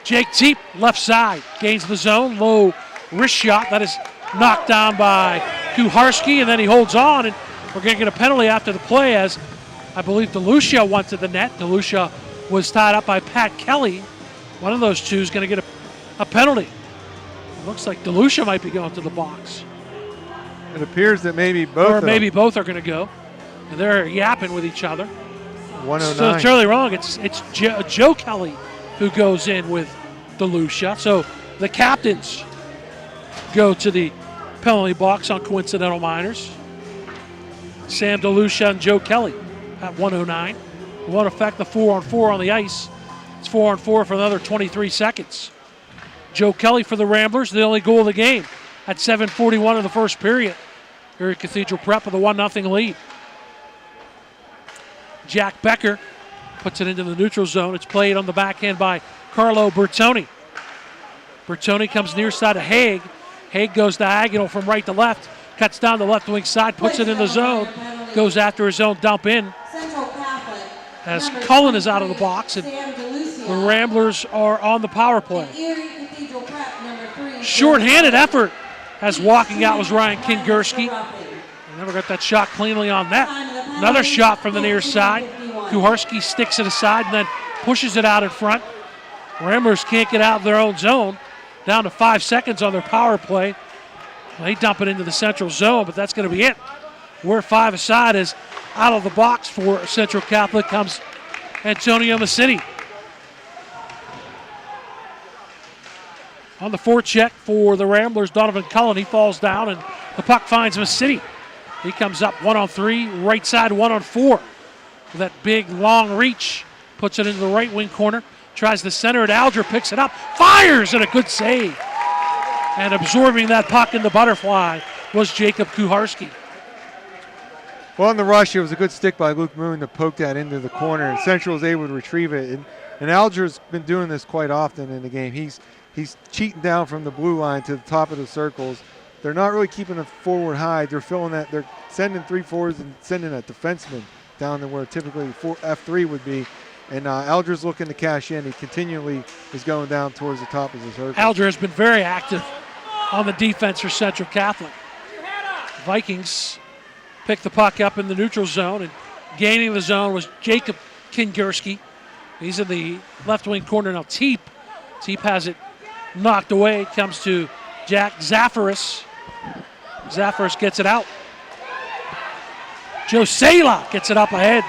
Jake Teep, left side, gains the zone, low wrist shot. That is knocked down by Kuharski, and then he holds on, and we're going to get a penalty after the play as I believe DeLucia went to the net. DeLucia was tied up by Pat Kelly. One of those two is going to get a penalty. It looks like DeLucia might be going to the box. It appears that maybe both Or maybe both are going to go. And they're yapping with each other. 109. So it's really wrong. It's Joe Kelly who goes in with DeLucia. So the captains go to the penalty box on coincidental minors. Sam DeLucia and Joe Kelly. at 109. It won't affect the 4-on-4 on the ice. It's 4-on-4 for another 23 seconds. Joe Kelly for the Ramblers, the only goal of the game at 7:41 of the first period. Erie Cathedral Prep with a 1-0 lead. Jack Becker puts it into the neutral zone. It's played on the backhand by Carlo Bertoni. Bertoni comes near side of Haig. Haig goes diagonal from right to left, cuts down the left wing side, puts it in the zone, goes after his own dump in. As Cullen is out of the box, and the Ramblers are on the power play. Short-handed effort as walking out was Ryan Kingerski. Never got that shot cleanly on that. Another shot from the near side. Kuharski sticks it aside and then pushes it out in front. Ramblers can't get out of their own zone. Down to 5 seconds on their power play. They dump it into the central zone, but that's going to be it. We're 5 aside as out of the box for Central Catholic comes Antonio Massini. On the forecheck for the Ramblers, Donovan Cullen, he falls down and the puck finds Massini. He comes up 1-on-3, right side 1-on-4. With that big, long reach, puts it into the right wing corner, tries to center it. Alger picks it up, fires, and a good save. And absorbing that puck in the butterfly was Jacob Kuharski. Well, on the rush, it was a good stick by Luke Moon to poke that into the corner, and Central was able to retrieve it. And Alger's been doing this quite often in the game. He's cheating down from the blue line to the top of the circles. They're not really keeping a forward high. They're filling that. They're sending 3 forwards and sending a defenseman down to where typically F3 would be. And Alger's looking to cash in. He continually is going down towards the top of the circle. Alger has been very active on the defense for Central Catholic. Vikings pick the puck up in the neutral zone, and gaining the zone was Jacob Kingerski. He's in the left wing corner now. Teep has it knocked away. Comes to Jack Zafaris. Zafaris gets it out. Joe Sala gets it up ahead.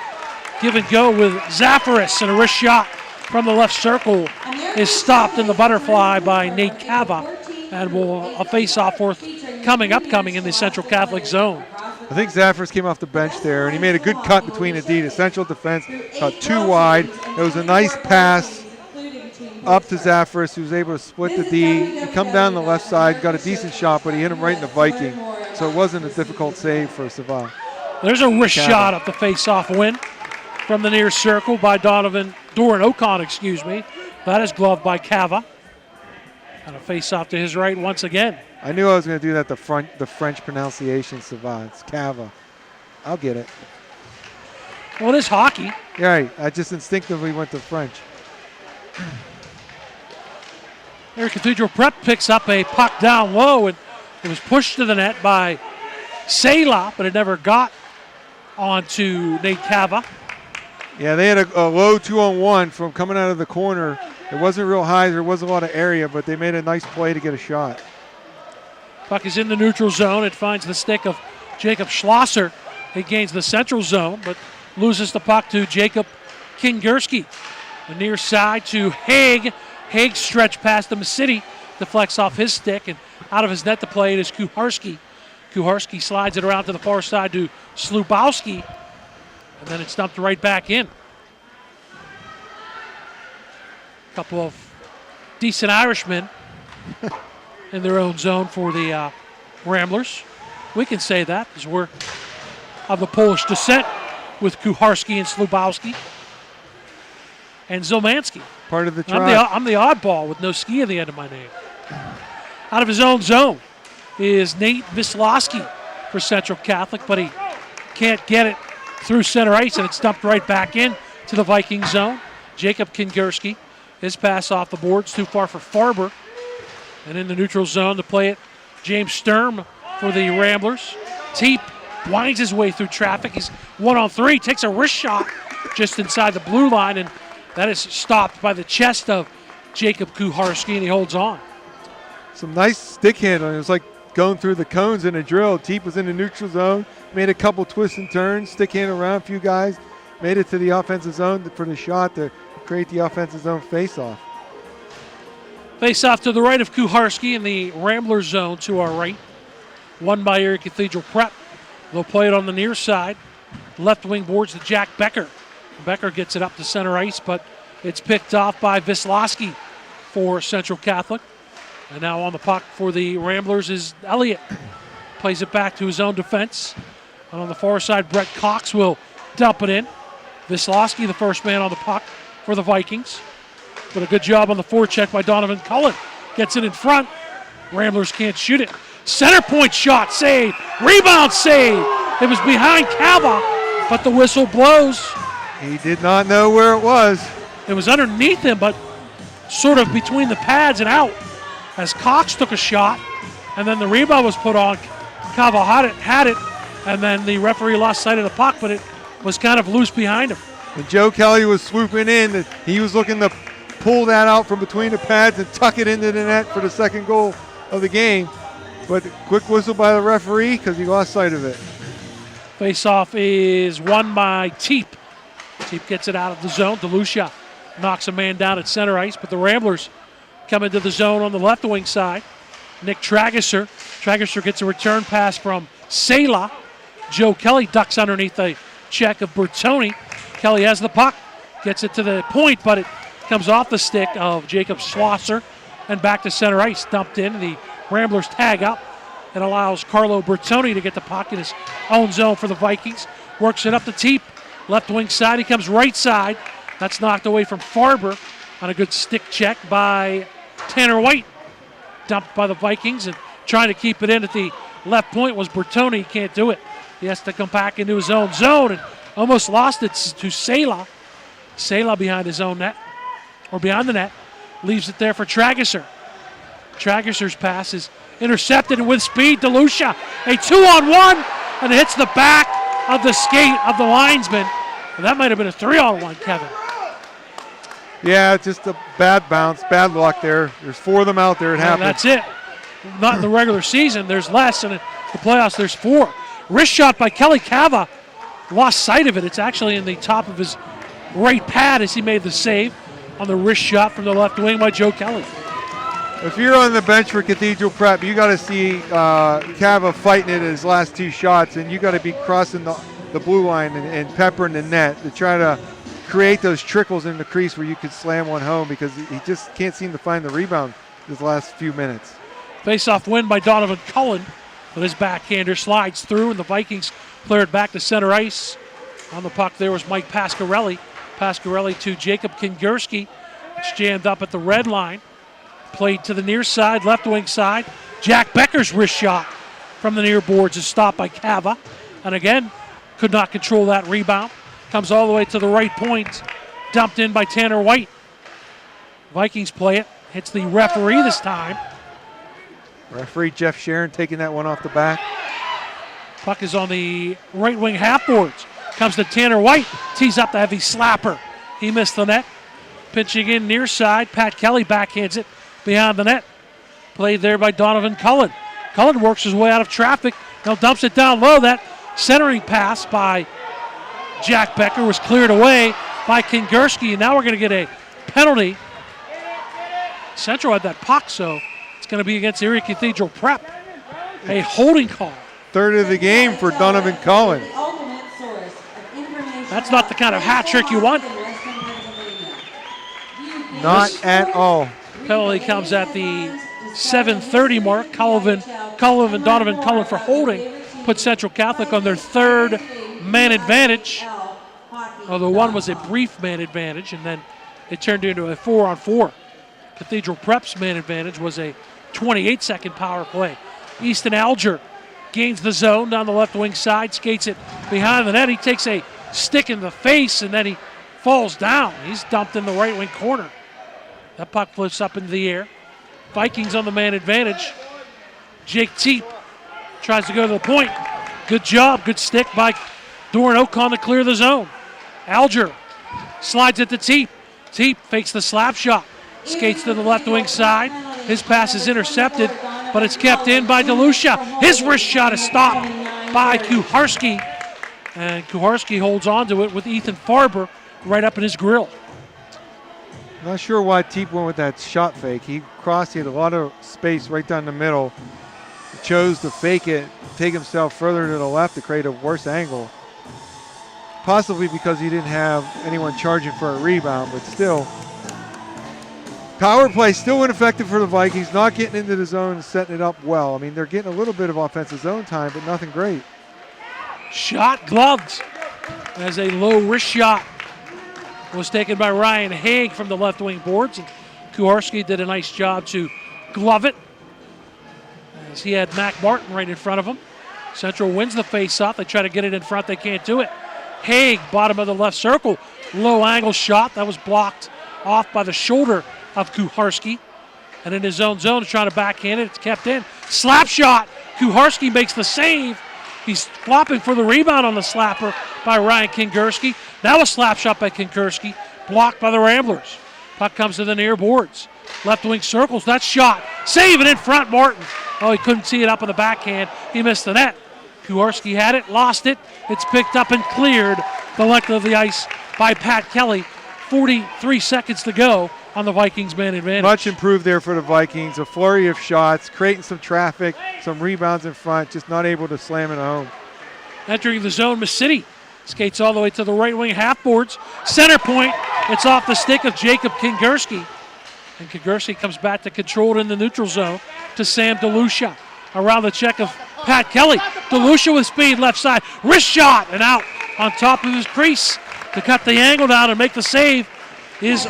Give and go with Zafaris, and a wrist shot from the left circle is stopped in the butterfly by Nate Cava, and will a face-off upcoming in the Central Catholic zone. I think Zafaris came off the bench there, and he made a good cut between the D. The Central defense got too wide. It was a nice pass up to Zafaris, who was able to split the D. He come down the left side, got a decent shot, but he hit him right in the Viking, so it wasn't a difficult save for Savant. There's a wrist shot at the face-off win from the near circle by Doran Ocon, That is gloved by Cava. And a face-off to his right once again. I knew I was going to do that, the French pronunciation, Savant. It's Cava. I'll get it. Well, it is hockey. Yeah, right. I just instinctively went to French. Erie Cathedral Prep picks up a puck down low, and it was pushed to the net by Sala, but it never got onto Nate Cava. Yeah, they had a low 2-on-1 from coming out of the corner. It wasn't real high. There was a lot of area, but they made a nice play to get a shot. Puck is in the neutral zone. It finds the stick of Jacob Schlosser. He gains the central zone, but loses the puck to Jacob Kingerski. The near side to Haig. Haig stretched past the City, deflects off his stick, and out of his net to play it is Kuharski. Kuharski slides it around to the far side to Slubowski, and then it's dumped right back in. A couple of decent Irishmen in their own zone for the Ramblers. We can say that because we're of the Polish descent with Kuharski and Slubowski and Zielmanski. Part of the tribe. I'm the oddball with no ski at the end of my name. Out of his own zone is Nate Vislowski for Central Catholic, but he can't get it through center ice, and it's dumped right back in to the Viking zone. Jacob Kingerski, his pass off the boards, too far for Farber. And in the neutral zone to play it, James Sturm for the Ramblers. Teep winds his way through traffic. He's 1-on-3, takes a wrist shot just inside the blue line, and that is stopped by the chest of Jacob Kuharski, and he holds on. Some nice stick handling. It was like going through the cones in a drill. Teep was in the neutral zone, made a couple twists and turns, stick handle around a few guys, made it to the offensive zone for the shot to create the offensive zone face-off. Face-off to the right of Kuharski in the Rambler zone to our right. Won by Erie Cathedral Prep. They'll play it on the near side. left wing boards to Jack Becker. Becker gets it up to center ice, but it's picked off by Zielmanski for Central Catholic. And now on the puck for the Ramblers is Elliott. Plays it back to his own defense. And on the far side, Brett Cox will dump it in. Zielmanski, the first man on the puck for the Vikings. But a good job on the forecheck by Donovan Cullen. Gets it in front. Ramblers can't shoot it. Center point shot, save. Rebound, save. It was behind Cava, but the whistle blows. He did not know where it was. It was underneath him, but sort of between the pads and out. As Cox took a shot, and then the rebound was put on. Cava had it, and then the referee lost sight of the puck, but it was kind of loose behind him. When Joe Kelly was swooping in, he was looking to pull that out from between the pads and tuck it into the net for the second goal of the game. But quick whistle by the referee because he lost sight of it. Face-off is won by Teep. Teep gets it out of the zone. DeLucia knocks a man down at center ice, but the Ramblers come into the zone on the left wing side. Nick Trageser. Trageser gets a return pass from Sela. Joe Kelly ducks underneath a check of Bertoni. Kelly has the puck, gets it to the point, but it comes off the stick of Jacob Schlosser and back to center ice. Dumped in. The Ramblers tag up and allows Carlo Bertoni to get the puck in his own zone for the Vikings. Works it up to Teep. Left wing side, he comes right side. That's knocked away from Farber on a good stick check by Tanner White. Dumped by the Vikings and trying to keep it in at the left point was Bertoni. He can't do it. He has to come back into his own zone and almost lost it to Sela. Sela behind his own net, or behind the net. Leaves it there for Trageser. Trageser's pass is intercepted and with speed, DeLucia. A 2-on-1 and it hits the back of the skate of the linesman. And that might have been a 3-on-1, Kevin. Yeah, just a bad bounce, bad luck there. There's 4 of them out there. It happened. That's it. Not in the regular season. There's less, and in the playoffs there's 4. Wrist shot by Kelly Cava. Lost sight of it. It's actually in the top of his right pad as he made the save on the wrist shot from the left wing by Joe Kelly. If you're on the bench for Cathedral Prep, you got to see Cava fighting it his last 2 shots, and you got to be crossing the blue line and peppering the net to try to create those trickles in the crease where you could slam one home, because he just can't seem to find the rebound these last few minutes. Face-off win by Donovan Cullen, but his backhander slides through, and the Vikings clear it back to center ice. On the puck there was Mike Pasquarelli. Pasquarelli to Jacob Kingerski. It's jammed up at the red line. Played to the near side, left wing side. Jack Becker's wrist shot from the near boards is stopped by Cava. And again, could not control that rebound. Comes all the way to the right point. Dumped in by Tanner White. Vikings play it. Hits the referee this time. Referee Jeff Sharon taking that one off the back. Puck is on the right wing half boards. Comes to Tanner White. Tees up the heavy slapper. He missed the net. Pitching in near side. Pat Kelly backhands it behind the net. Played there by Donovan Cullen. Cullen works his way out of traffic. Now dumps it down low. That centering pass by Jack Becker was cleared away by Kingerski. And now we're going to get a penalty. Central had that puck, so it's going to be against Erie Cathedral Prep. A holding call. Third of the game for Donovan Cullen. That's not the kind of hat trick you want. Not at all. Penalty comes at the 7:30 mark. Donovan Cullen for holding put Central Catholic on their 3rd man advantage. Although one was a brief man advantage, and then it turned into a 4-on-4. Cathedral Prep's man advantage was a 28-second power play. Easton Alger gains the zone down the left wing side, skates it behind the net. He takes a stick in the face, and then he falls down. He's dumped in the right wing corner. That puck flips up into the air. Vikings on the man advantage. Jake Teep tries to go to the point. Good job, good stick by Doran Ocon to clear the zone. Alger slides it to Teep. Teep fakes the slap shot. Skates to the left wing side. His pass is intercepted, but it's kept in by DeLucia. His wrist shot is stopped by Kuharski. And Kuharski holds on to it with Ethan Farber right up in his grill. Not sure why Teep went with that shot fake. He crossed, he had a lot of space right down the middle. He chose to fake it, take himself further to the left to create a worse angle. possibly because he didn't have anyone charging for a rebound, but still. Power play still ineffective for the Vikings, not getting into the zone and setting it up well. I mean, they're getting a little bit of offensive zone time, but nothing great. Shot gloved as a low wrist shot was taken by Ryan Haig from the left wing boards. And Kuharski did a nice job to glove it as he had Mac Martin right in front of him. Central wins the face-off. They try to get it in front. They can't do it. Haig, bottom of the left circle. Low angle shot. That was blocked off by the shoulder of Kuharski. And in his own zone, trying to backhand it. It's kept in. Slap shot. Kuharski makes the save. He's flopping for the rebound on the slapper by Ryan Kingerski. Now a slap shot by Kingerski. Blocked by the Ramblers. Puck comes to the near boards. Left wing circles. That shot. Save it in front, Martin. Oh, he couldn't see it up on the backhand. He missed the net. Kuharski had it, lost it. It's picked up and cleared the length of the ice by Pat Kelly. 43 seconds to go on the Vikings man advantage. Much improved there for the Vikings. A flurry of shots, creating some traffic, some rebounds in front, just not able to slam it home. Entering the zone, City skates all the way to the right wing half boards. Center point, it's off the stick of Jacob Kingerski. And Kingerski comes back to control it in the neutral zone to Sam DeLucia. Around the check of Pat Kelly. DeLucia with speed, left side. Wrist shot and out on top of his crease to cut the angle down and make the save is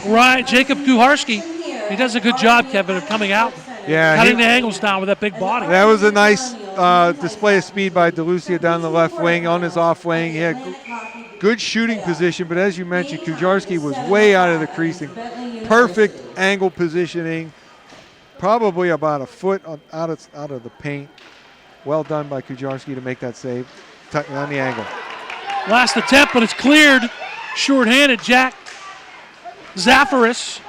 Jacob Kuharski. He does a good job, Kevin, of coming out. Yeah, cutting the angles down with that big body. That was a nice display of speed by DeLucia down the left wing on his off wing. He had good shooting position, but as you mentioned, Kuharski was way out of the creasing. Perfect angle positioning, probably about a foot out of the paint. Well done by Kuharski to make that save, tucking on the angle. Last attempt, but it's cleared. Short-handed, Jack Zafaris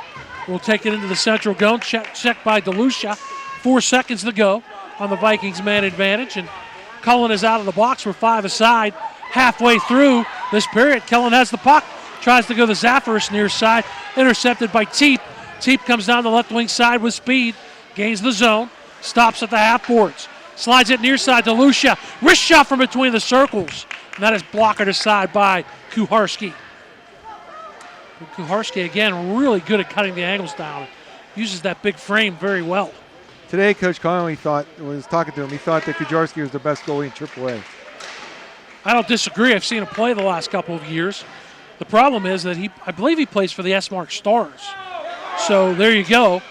will take it into the central zone. Check by DeLucia. 4 seconds to go on the Vikings man advantage. And Cullen is out of the box. We're 5 aside. Halfway through this period, Cullen has the puck. Tries to go to Zafaris near side. Intercepted by Teep. Teep comes down the left wing side with speed. Gains the zone. Stops at the half boards. Slides it near side to Lucia. Wrist shot from between the circles. And that is blocked aside by Kuharski. Kuharski, again, really good at cutting the angles down. Uses that big frame very well. Today, Coach Connolly thought, when he was talking to him, he thought that Kuharski was the best goalie in AAA. I don't disagree. I've seen him play the last couple of years. The problem is that I believe he plays for the S-Mark Stars. So there you go.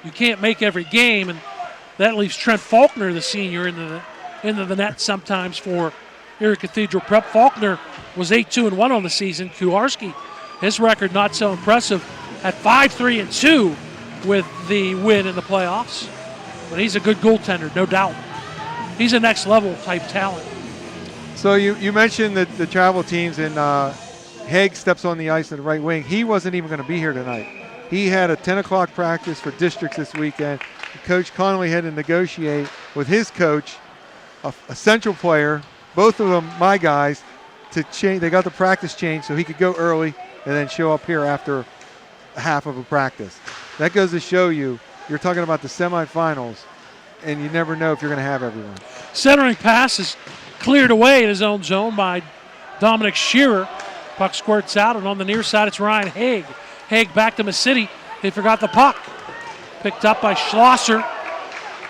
You can't make every game, and that leaves Trent Faulkner, the senior, into the net sometimes for Erie Cathedral Prep. Faulkner was 8-2-1 on the season. Kuharski, his record not so impressive at 5-3-2 with the win in the playoffs. But he's a good goaltender, no doubt. He's a next level type talent. So you mentioned the travel teams, and Haig steps on the ice in the right wing. He wasn't even going to be here tonight. He had a 10 o'clock practice for districts this weekend. Coach Connolly had to negotiate with his coach, a central player, both of them my guys, to change. They got the practice changed so he could go early and then show up here after half of a practice. That goes to show you're talking about the semifinals, and you never know if you're going to have everyone. Centering pass is cleared away in his own zone by Dominic Shearer. Puck squirts out, and on the near side, it's Ryan Haig. Haig back to City. They forgot the puck. Picked up by Schlosser,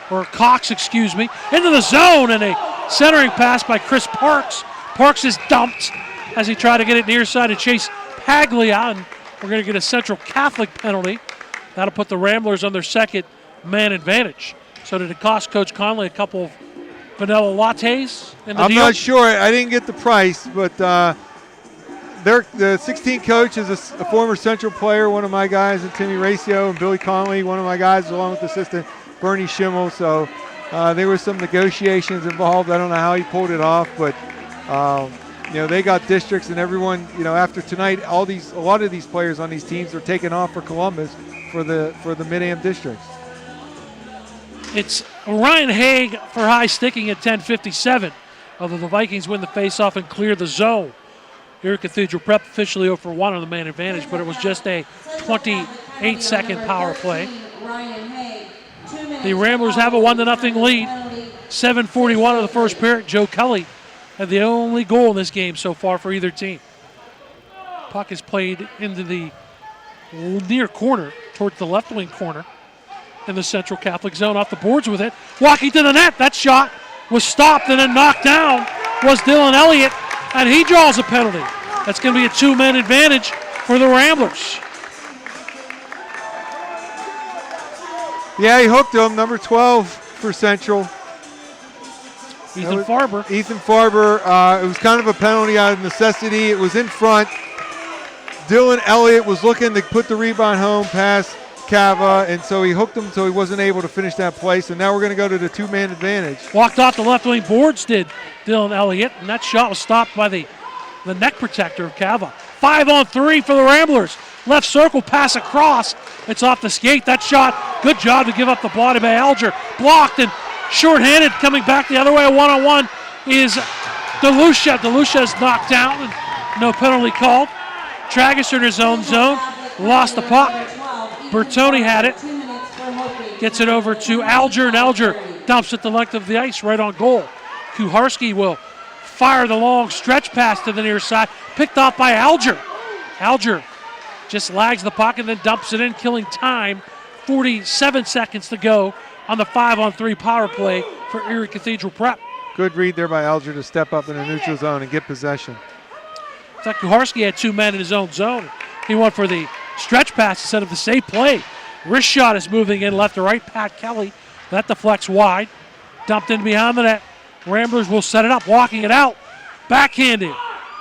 or Cox, excuse me, into the zone, and a centering pass by Chris Parks. Parks is dumped as he tried to get it near side to chase Paglia, and we're going to get a Central Catholic penalty. That'll put the Ramblers on their second man advantage. So did it cost Coach Conley a couple of vanilla lattes in the I'm deal? not sure. I didn't get the price, but the 16 coach is a former Central player, one of my guys, and Timmy Racio, and Billy Conley, one of my guys, along with assistant Bernie Schimmel. So there were some negotiations involved. I don't know how he pulled it off, but they got districts, and everyone, after tonight, a lot of these players on these teams are taking off for Columbus for the Mid-Am districts. It's Ryan Haig for high sticking at 10:57. Although the Vikings win the faceoff and clear the zone. Erie Cathedral Prep officially 0-for-1 on the man advantage, but it was just a 28-second power play. The Ramblers have a 1-0 lead. 7:41 of the first period. Joe Kelly had the only goal in this game so far for either team. Puck is played into the near corner, towards the left wing corner in the Central Catholic zone. Off the boards with it. Walking to the net. That shot was stopped and then knocked down was Dylan Elliott, and he draws a penalty. That's going to be a 2-man advantage for the Ramblers. Yeah, he hooked him, number 12 for Central. Ethan Farber. Ethan Farber. It was kind of a penalty out of necessity. It was in front. Dylan Elliott was looking to put the rebound home past Cava, and so he hooked him so he wasn't able to finish that play. So now we're going to go to the 2-man advantage. Walked off the left wing boards, did Dylan Elliott, and that shot was stopped by the neck protector of Cava. 5-on-3 for the Ramblers. Left circle pass across. It's off the skate. That shot, good job to give up the body by Alger. Blocked and shorthanded. Coming back the other way, a 1-on-1 is DeLucia. DeLucia is knocked down and no penalty called. Trageser in his own zone. Lost the puck. Bertoni had it. Gets it over to Alger, and Alger dumps it the length of the ice right on goal. Kuharski will fire the long stretch pass to the near side. Picked off by Alger. Alger just lags the puck and then dumps it in, killing time. 47 seconds to go on the 5-on-3 power play for Erie Cathedral Prep. Good read there by Alger to step up in the neutral zone and get possession. In fact, Kuharski had 2 men in his own zone. He went for the stretch pass instead of the safe play. Wrist shot is moving in left to right. Pat Kelly, that deflects wide. Dumped in behind the net. Ramblers will set it up, walking it out. Backhanded,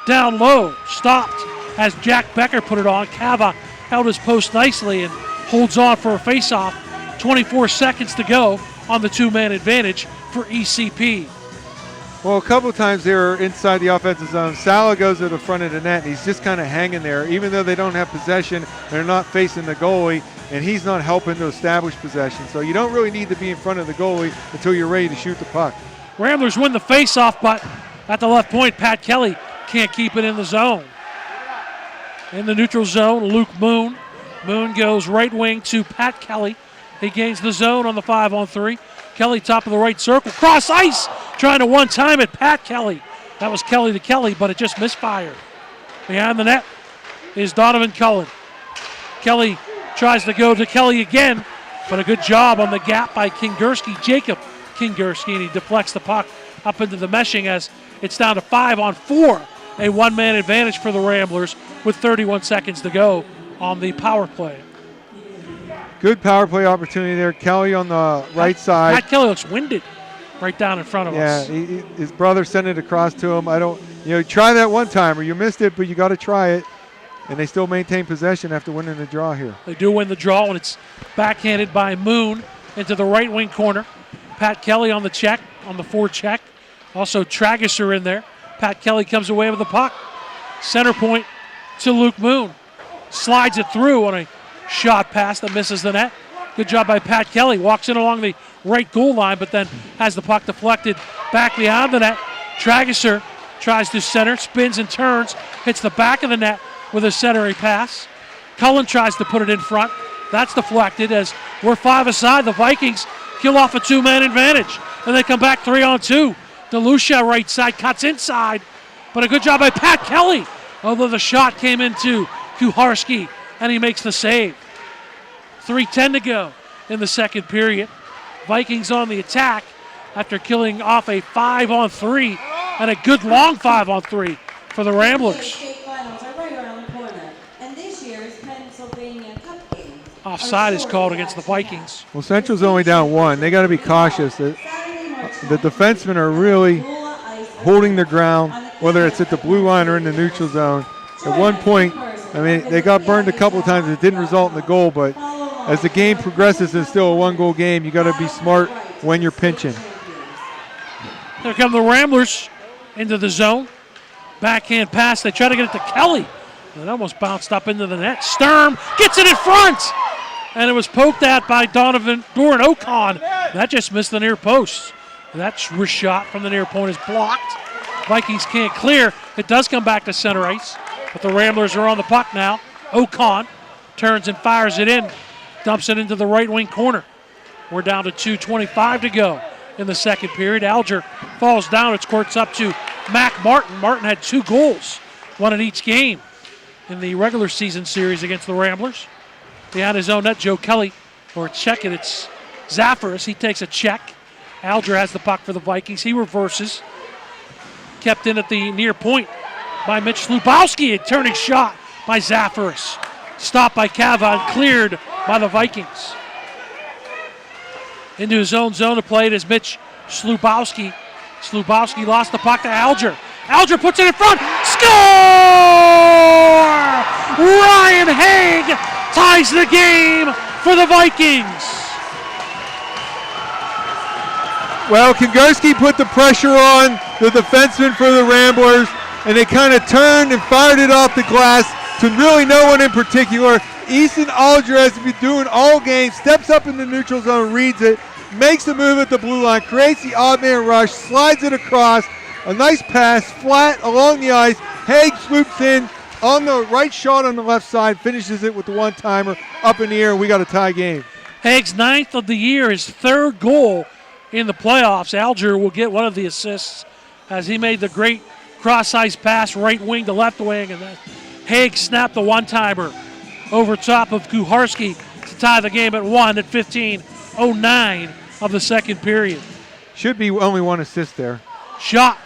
down low, stopped as Jack Becker put it on. Cava held his post nicely and holds on for a face-off. 24 seconds to go on the 2-man advantage for ECP. Well, a couple of times they were inside the offensive zone. Sala goes to the front of the net, and he's just kind of hanging there. Even though they don't have possession, they're not facing the goalie, and he's not helping to establish possession. So you don't really need to be in front of the goalie until you're ready to shoot the puck. Ramblers win the face-off, but at the left point, Pat Kelly can't keep it in the zone. In the neutral zone, Luke Moon. Moon goes right wing to Pat Kelly. He gains the zone on the 5-on-3. Kelly top of the right circle. Cross ice. Trying to one-time it. Pat Kelly. That was Kelly to Kelly, but it just misfired. Behind the net is Donovan Cullen. Kelly tries to go to Kelly again, but a good job on the gap by Kingerski. Jacob Kingerski, and he deflects the puck up into the meshing as it's down to 5-on-4. A 1-man advantage for the Ramblers with 31 seconds to go on the power play. Good power play opportunity there. Kelly on the right side. Pat Kelly looks winded right down in front of us. Yeah, his brother sent it across to him. Try that one time or you missed it, but you got to try it. And they still maintain possession after winning the draw here. They do win the draw, and it's backhanded by Moon into the right wing corner. Pat Kelly on the check, on the forecheck. Also Trageser in there. Pat Kelly comes away with the puck. Center point to Luke Moon. Slides it through on a shot pass that misses the net. Good job by Pat Kelly. Walks in along the right goal line, but then has the puck deflected back behind the net. Trageser tries to center, spins and turns, hits the back of the net with a centering pass. Cullen tries to put it in front. That's deflected as we're 5 aside. The Vikings kill off a 2-man advantage, and they come back 3-on-2. DeLucia right side, cuts inside, but a good job by Pat Kelly, although the shot came into Kuharski, and he makes the save. 3:10 to go in the second period. Vikings on the attack after killing off a 5-on-3 and a good long 5-on-3 for the Ramblers. Finals are right around the corner, and this year's Pennsylvania Cup games. Offside is called against the Vikings. Well, Central's only down 1. They got to be cautious. The defensemen are really holding their ground, whether it's at the blue line or in the neutral zone. At one point, they got burned a couple of times. It didn't result in the goal, but as the game progresses, it's still a 1-goal game. You got to be smart when you're pinching. Here come the Ramblers into the zone. Backhand pass. They try to get it to Kelly. It almost bounced up into the net. Sturm gets it in front. And it was poked at by Doran Ocon. That just missed the near post. That shot from the near point is blocked. Vikings can't clear. It does come back to center ice. But the Ramblers are on the puck now. Ocon turns and fires it in. Dumps it into the right wing corner. We're down to 2:25 to go in the second period. Alger falls down. It's courts up to Mac Martin. Martin had 2 goals, one in each game. in the regular season series against the Ramblers. Behind his own net, Joe Kelly, or check it, it's Zafaris. He takes a check. Alger has the puck for the Vikings. He reverses. Kept in at the near point by Mitch Slubowski. A turning shot by Zafaris. Stopped by Cava and cleared by the Vikings. Into his own zone to play it is Mitch Slubowski. Slubowski lost the puck to Alger. Alger puts it in front. Score! Ryan Haig ties the game for the Vikings. Well, Kingerski put the pressure on the defenseman for the Ramblers, and they kind of turned and fired it off the glass to really no one in particular. Easton Alger has been doing all game, steps up in the neutral zone, reads it, makes the move at the blue line, creates the odd man rush, slides it across, a nice pass, flat along the ice. Haig swoops in on the right shot on the left side, finishes it with the one-timer up in the air. We got a tie game. Haig's 9th of the year, his 3rd goal in the playoffs. Alger will get one of the assists as he made the great cross-ice pass right wing to left wing, and then Haig snapped the one-timer over top of Kuharski to tie the game at 1 at 15:09 of the second period. Should be only one assist there. Shot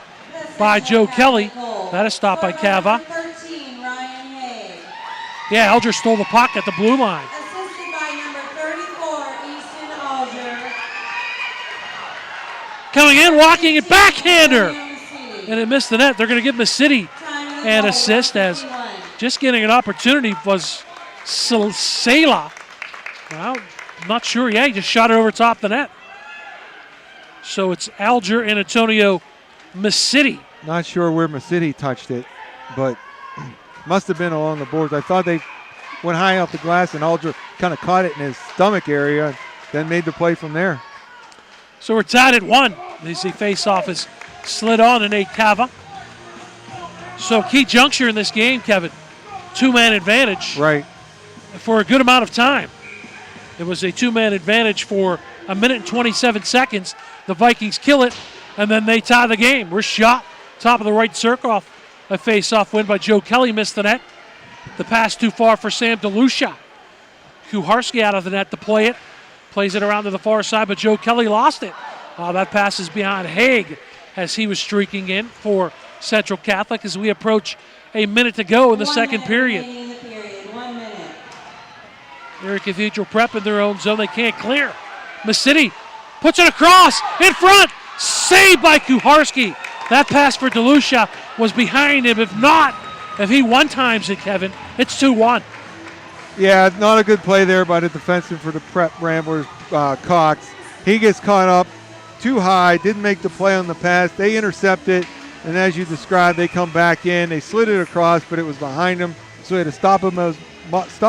by Joe Kelly. That is stopped by Cava. 13, Ryan Haig. Yeah, Alger stole the puck at the blue line. Assisted by number 34, Easton Alger. Coming in, walking it, backhander. And it missed the net. They're going to give City an assist as just getting an opportunity was Sela. Well, I'm not sure. Yeah, he just shot it over top the net. So it's Alger and Antonio City. Not sure where City touched it, but must have been along the boards. I thought they went high off the glass and Alger kind of caught it in his stomach area and then made the play from there. So we're tied at 1. As the face-off is slid on to Nate Cava. So key juncture in this game, Kevin. 2-man advantage. Right. For a good amount of time. It was a 2-man advantage for a minute and 27 seconds. The Vikings kill it, and then they tie the game. We're shot. Top of the right circle off a face-off win by Joe Kelly. Missed the net. The pass too far for Sam DeLucia. Kuharski out of the net to play it. Plays it around to the far side, but Joe Kelly lost it. That pass is behind Haig as he was streaking in for Central Catholic as we approach a minute to go in the second period. 1 minute. Erie Cathedral Prep in their own zone. They can't clear. City puts it across in front. Saved by Kuharski. That pass for DeLucia was behind him. If he one-times it, Kevin, it's 2-1. Yeah, not a good play there by the defenseman for the Prep Ramblers, Cox. He gets caught up too high, didn't make the play on the pass. They intercept it, and as you described, they come back in. They slid it across, but it was behind him, so he had to stop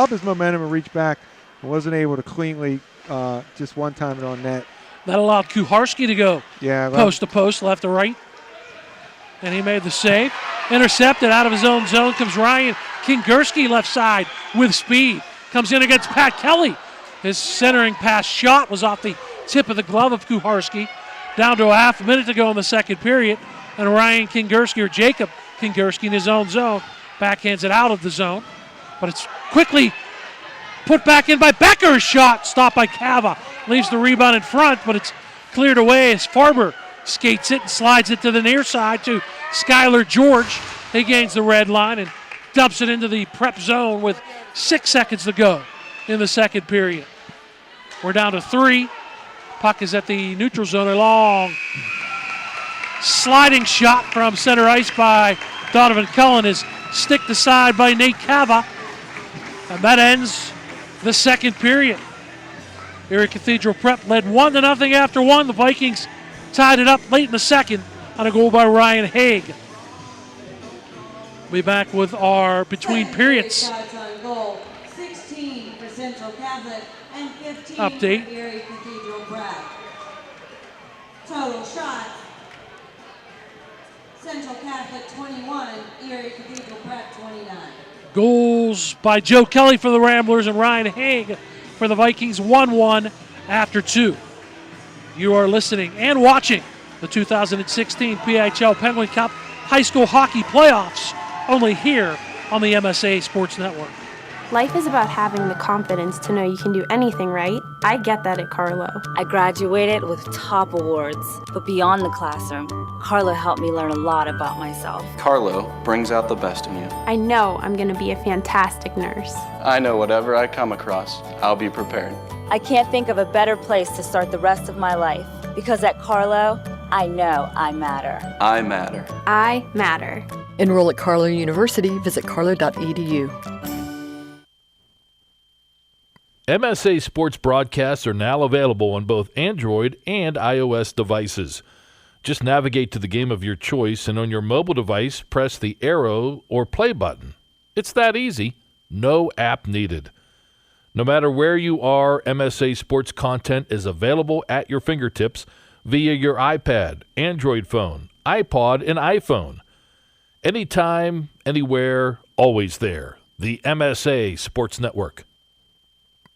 his momentum and reach back, and wasn't able to cleanly just one-time it on net. That allowed Kuharski to go post to post, left to right, and he made the save. Intercepted out of his own zone comes Ryan Kingerski left side with speed. Comes in against Pat Kelly. His centering pass shot was off the tip of the glove of Kuharski. Down to a half a minute to go in the second period. And Ryan Kingerski, or Jacob Kingerski in his own zone, backhands it out of the zone. But it's quickly put back in by Becker. Shot stopped by Cava. Leaves the rebound in front, but it's cleared away as Farber skates it and slides it to the near side to Skylar George. He gains the red line and dumps it into the Prep zone with 6 seconds to go in the second period. We're down to 3. Puck is at the neutral zone. A long sliding shot from center ice by Donovan Cullen is sticked aside by Nate Cava. And that ends the second period. Erie Cathedral Prep led 1-0 after 1. The Vikings tied it up late in the second on a goal by Ryan Haig. We'll be back with our between periods Shots on goal. 16 for Central Catholic and 15 update. for Erie Cathedral Prep. Total shots. Central Catholic 21, Erie Cathedral Prep 29. Goals by Joe Kelly for the Ramblers and Ryan Haig for the Vikings. 1-1 after 2. You are listening and watching the 2016 PIHL Penguin Cup High School Hockey Playoffs only here on the MSA Sports Network. Life is about having the confidence to know you can do anything right. I get that at Carlo. I graduated with top awards, but beyond the classroom, Carlo helped me learn a lot about myself. Carlo brings out the best in you. I know I'm going to be a fantastic nurse. I know whatever I come across, I'll be prepared. I can't think of a better place to start the rest of my life, because at Carlo, I know I matter. I matter. I matter. Enroll at Carlo University. Visit carlo.edu. MSA Sports broadcasts are now available on both Android and iOS devices. Just navigate to the game of your choice, and on your mobile device, press the arrow or play button. It's that easy. No app needed. No matter where you are, MSA Sports content is available at your fingertips via your iPad, Android phone, iPod, and iPhone. Anytime, anywhere, always there. The MSA Sports Network.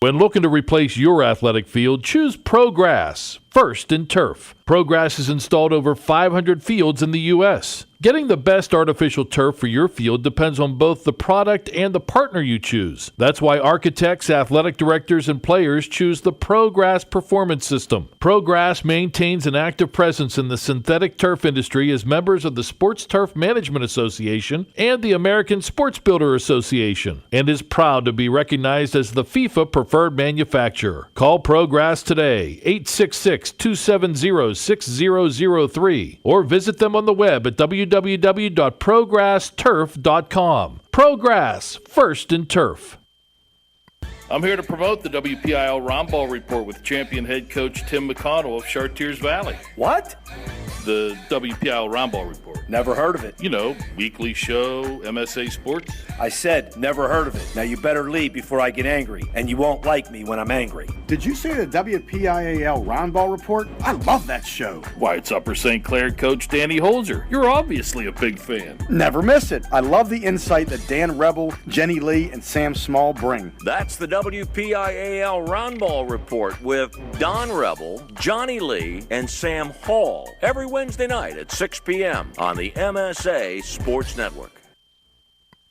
When looking to replace your athletic field, choose ProGrass, first in turf. ProGrass has installed over 500 fields in the U.S. Getting the best artificial turf for your field depends on both the product and the partner you choose. That's why architects, athletic directors, and players choose the ProGrass Performance System. ProGrass maintains an active presence in the synthetic turf industry as members of the Sports Turf Management Association and the American Sports Builder Association, and is proud to be recognized as the FIFA preferred manufacturer. Call ProGrass today, 866-270-6003, or visit them on the web at www.progressturf.com. ProGrass, first in turf. I'm here to promote the WPIL Roundball Report with champion head coach Tim McConnell of Chartiers Valley. What? The WPIL Roundball Report. Never heard of it. You know, weekly show, MSA Sports. I said never heard of it. Now you better leave before I get angry, and you won't like me when I'm angry. Did you say the WPIAL Roundball Report? I love that show. Why, it's Upper St. Clair coach Danny Holzer. You're obviously a big fan. Never miss it. I love the insight that Dan Rebel, Jenny Lee, and Sam Small bring. That's the WPIAL Roundball Report with Don Rebel, Johnny Lee, and Sam Hall every Wednesday night at 6 p.m. on the MSA Sports Network.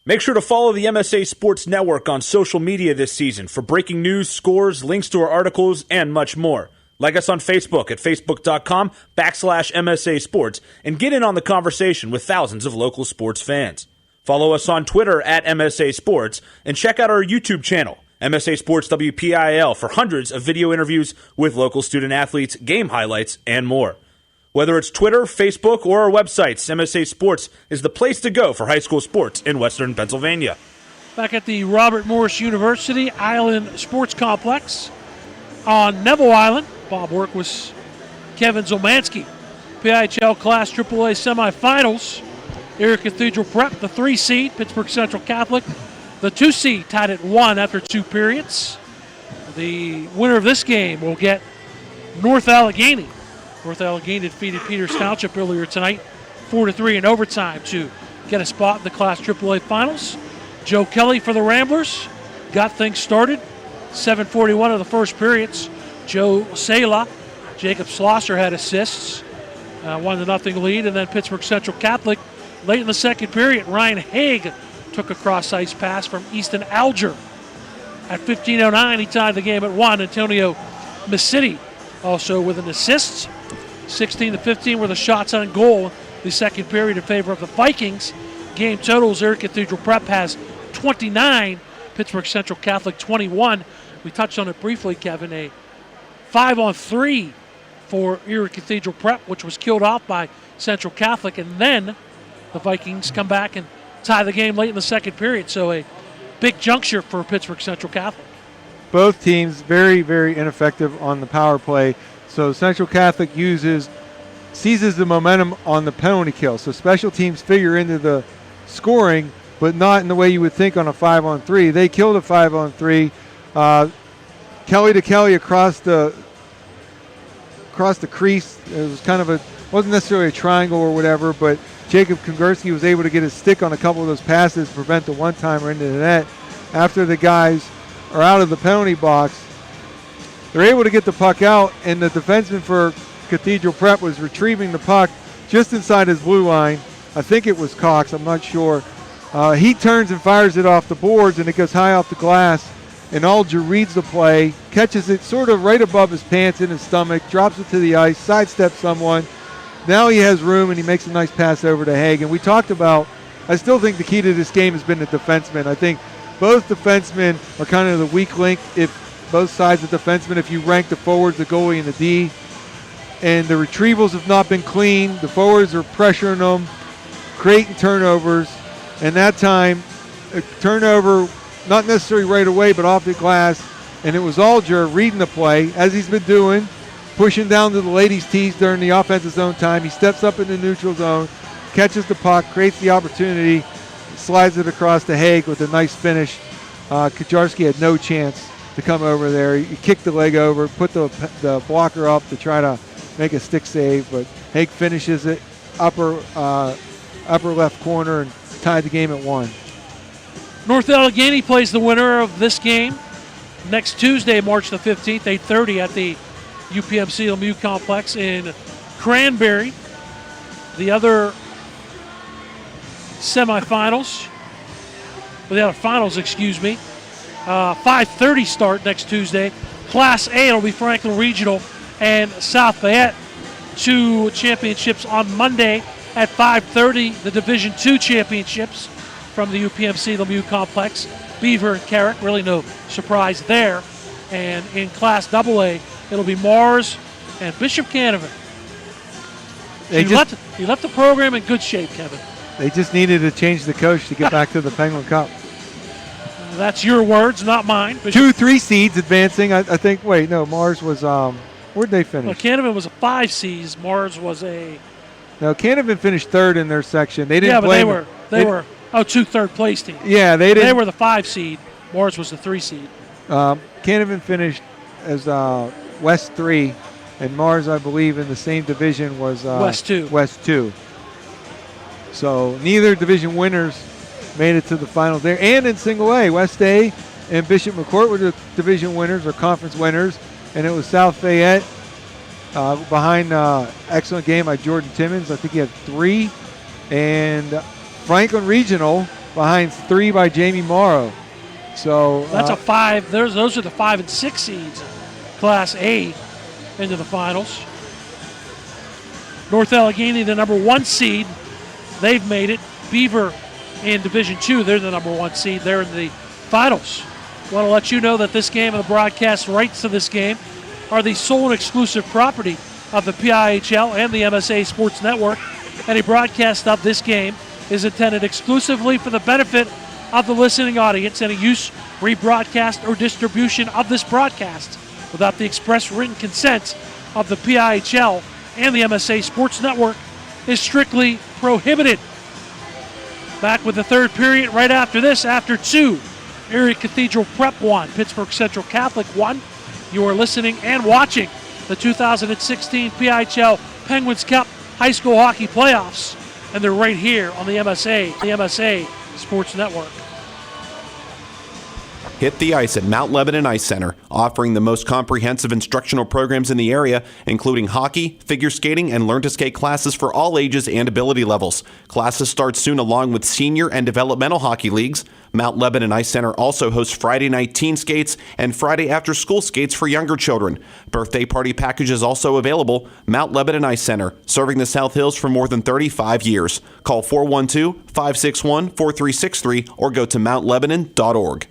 Make sure to follow the MSA Sports Network on social media this season for breaking news, scores, links to our articles, and much more. Like us on Facebook at facebook.com/MSA Sports and get in on the conversation with thousands of local sports fans. Follow us on Twitter at MSA Sports and check out our YouTube channel, MSA Sports WPIL, for hundreds of video interviews with local student athletes, game highlights, and more. Whether it's Twitter, Facebook, or our websites, MSA Sports is the place to go for high school sports in Western Pennsylvania. Back at the Robert Morris University Island Sports Complex on Neville Island, Bob Orkwis, Kevin Zielmanski. PIHL Class AAA Semifinals. Erie Cathedral Prep, the 3 seed. Pittsburgh Central Catholic, the 2 seed, tied at 1 after 2 periods. The winner of this game will get North Allegheny. North Allegheny defeated Peters Township earlier tonight, 4-3 in overtime to get a spot in the Class AAA Finals. Joe Kelly for the Ramblers got things started. 7:41 of the first periods. Joe Sala, Jacob Schlosser had assists. 1-0 lead, and then Pittsburgh Central Catholic late in the second period. Ryan Haig took a cross-ice pass from Easton Alger. At 15:09, he tied the game at 1. Antonio Missiti also with an assist. 16-15 were the shots on goal the second period in favor of the Vikings. Game totals, Erie Cathedral Prep has 29, Pittsburgh Central Catholic 21. We touched on it briefly, Kevin, a 5-on-3 for Erie Cathedral Prep, which was killed off by Central Catholic, and then the Vikings come back and tie the game late in the second period. So a big juncture for Pittsburgh Central Catholic. Both teams very, very ineffective on the power play. So Central Catholic seizes the momentum on the penalty kill. So special teams figure into the scoring, but not in the way you would think on a 5-on-3. They killed a 5-on-3. Kelly to Kelly across the crease. It was kind of wasn't necessarily a triangle or whatever, but Jacob Kongursky was able to get his stick on a couple of those passes to prevent the one-timer into the net. After the guys are out of the penalty box, they're able to get the puck out, and the defenseman for Cathedral Prep was retrieving the puck just inside his blue line. I think it was Cox, I'm not sure. He turns and fires it off the boards, and it goes high off the glass. And Alger reads the play, catches it sort of right above his pants in his stomach, drops it to the ice, sidesteps someone. Now he has room, and he makes a nice pass over to Haig. And we talked about, I still think the key to this game has been the defensemen. I think both defensemen are kind of the weak link, if both sides of defensemen, if you rank the forwards, the goalie, and the D. And the retrievals have not been clean. The forwards are pressuring them, creating turnovers. And that time, a turnover, not necessarily right away, but off the glass. And it was Alger reading the play, as he's been doing, pushing down to the ladies' tees during the offensive zone time. He steps up in the neutral zone, catches the puck, creates the opportunity, slides it across to Haig with a nice finish. Kajarski had no chance to come over there. He kicked the leg over, put the blocker up to try to make a stick save, but Haig finishes it upper left corner and tied the game at 1. North Allegheny plays the winner of this game next Tuesday, March the 15th, 8:30 at the UPMC Lemieux Complex in Cranberry. The other semifinals, the other finals, 5:30 start next Tuesday. Class A, it'll be Franklin Regional and South Fayette. 2 championships on Monday at 5:30. The Division II championships from the UPMC Lemieux Complex. Beaver and Carrick, really no surprise there. And in Class AA, it'll be Mars and Bishop Canavan. You left the program in good shape, Kevin. They just needed to change the coach to get back to the Penguin Cup. That's your words, not mine. 2-3 seeds advancing. I think, wait, no, Mars was, where'd they finish? Well, Canavan was a 5 seed. Mars was a... No, Canavan finished 3rd in their section. They didn't Yeah, but play they were 2 third-place teams. Yeah, they were the 5 seed. Mars was the 3 seed. Canavan finished as West 3, and Mars, I believe, in the same division was West 2. West 2. So neither division winners made it to the finals there. And in single A, West A and Bishop McCourt were the division winners or conference winners, and it was South Fayette behind excellent game by Jordan Timmons. I think he had 3, and Franklin Regional behind 3 by Jamie Morrow. So that's a 5. Those are the 5 and 6 seeds, Class A, into the finals. North Allegheny, the number 1 seed, they've made it. Beaver in Division II, they're the number 1 seed. They're in the finals. Want to let you know that this game and the broadcast rights to this game are the sole and exclusive property of the PIHL and the MSA Sports Network. Any broadcast of this game is intended exclusively for the benefit of the listening audience. Any use, rebroadcast, or distribution of this broadcast without the express written consent of the PIHL and the MSA Sports Network is strictly prohibited. Back with the third period right after this, after 2. Erie Cathedral Prep 1, Pittsburgh Central Catholic 1. You are listening and watching the 2016 PIHL Penguins Cup High School Hockey Playoffs, and they're right here on the MSA Sports Network. Hit the ice at Mount Lebanon Ice Center, offering the most comprehensive instructional programs in the area, including hockey, figure skating, and learn-to-skate classes for all ages and ability levels. Classes start soon along with senior and developmental hockey leagues. Mount Lebanon Ice Center also hosts Friday night teen skates and Friday after-school skates for younger children. Birthday party packages also available. Mount Lebanon Ice Center, serving the South Hills for more than 35 years. Call 412-561-4363 or go to mountlebanon.org.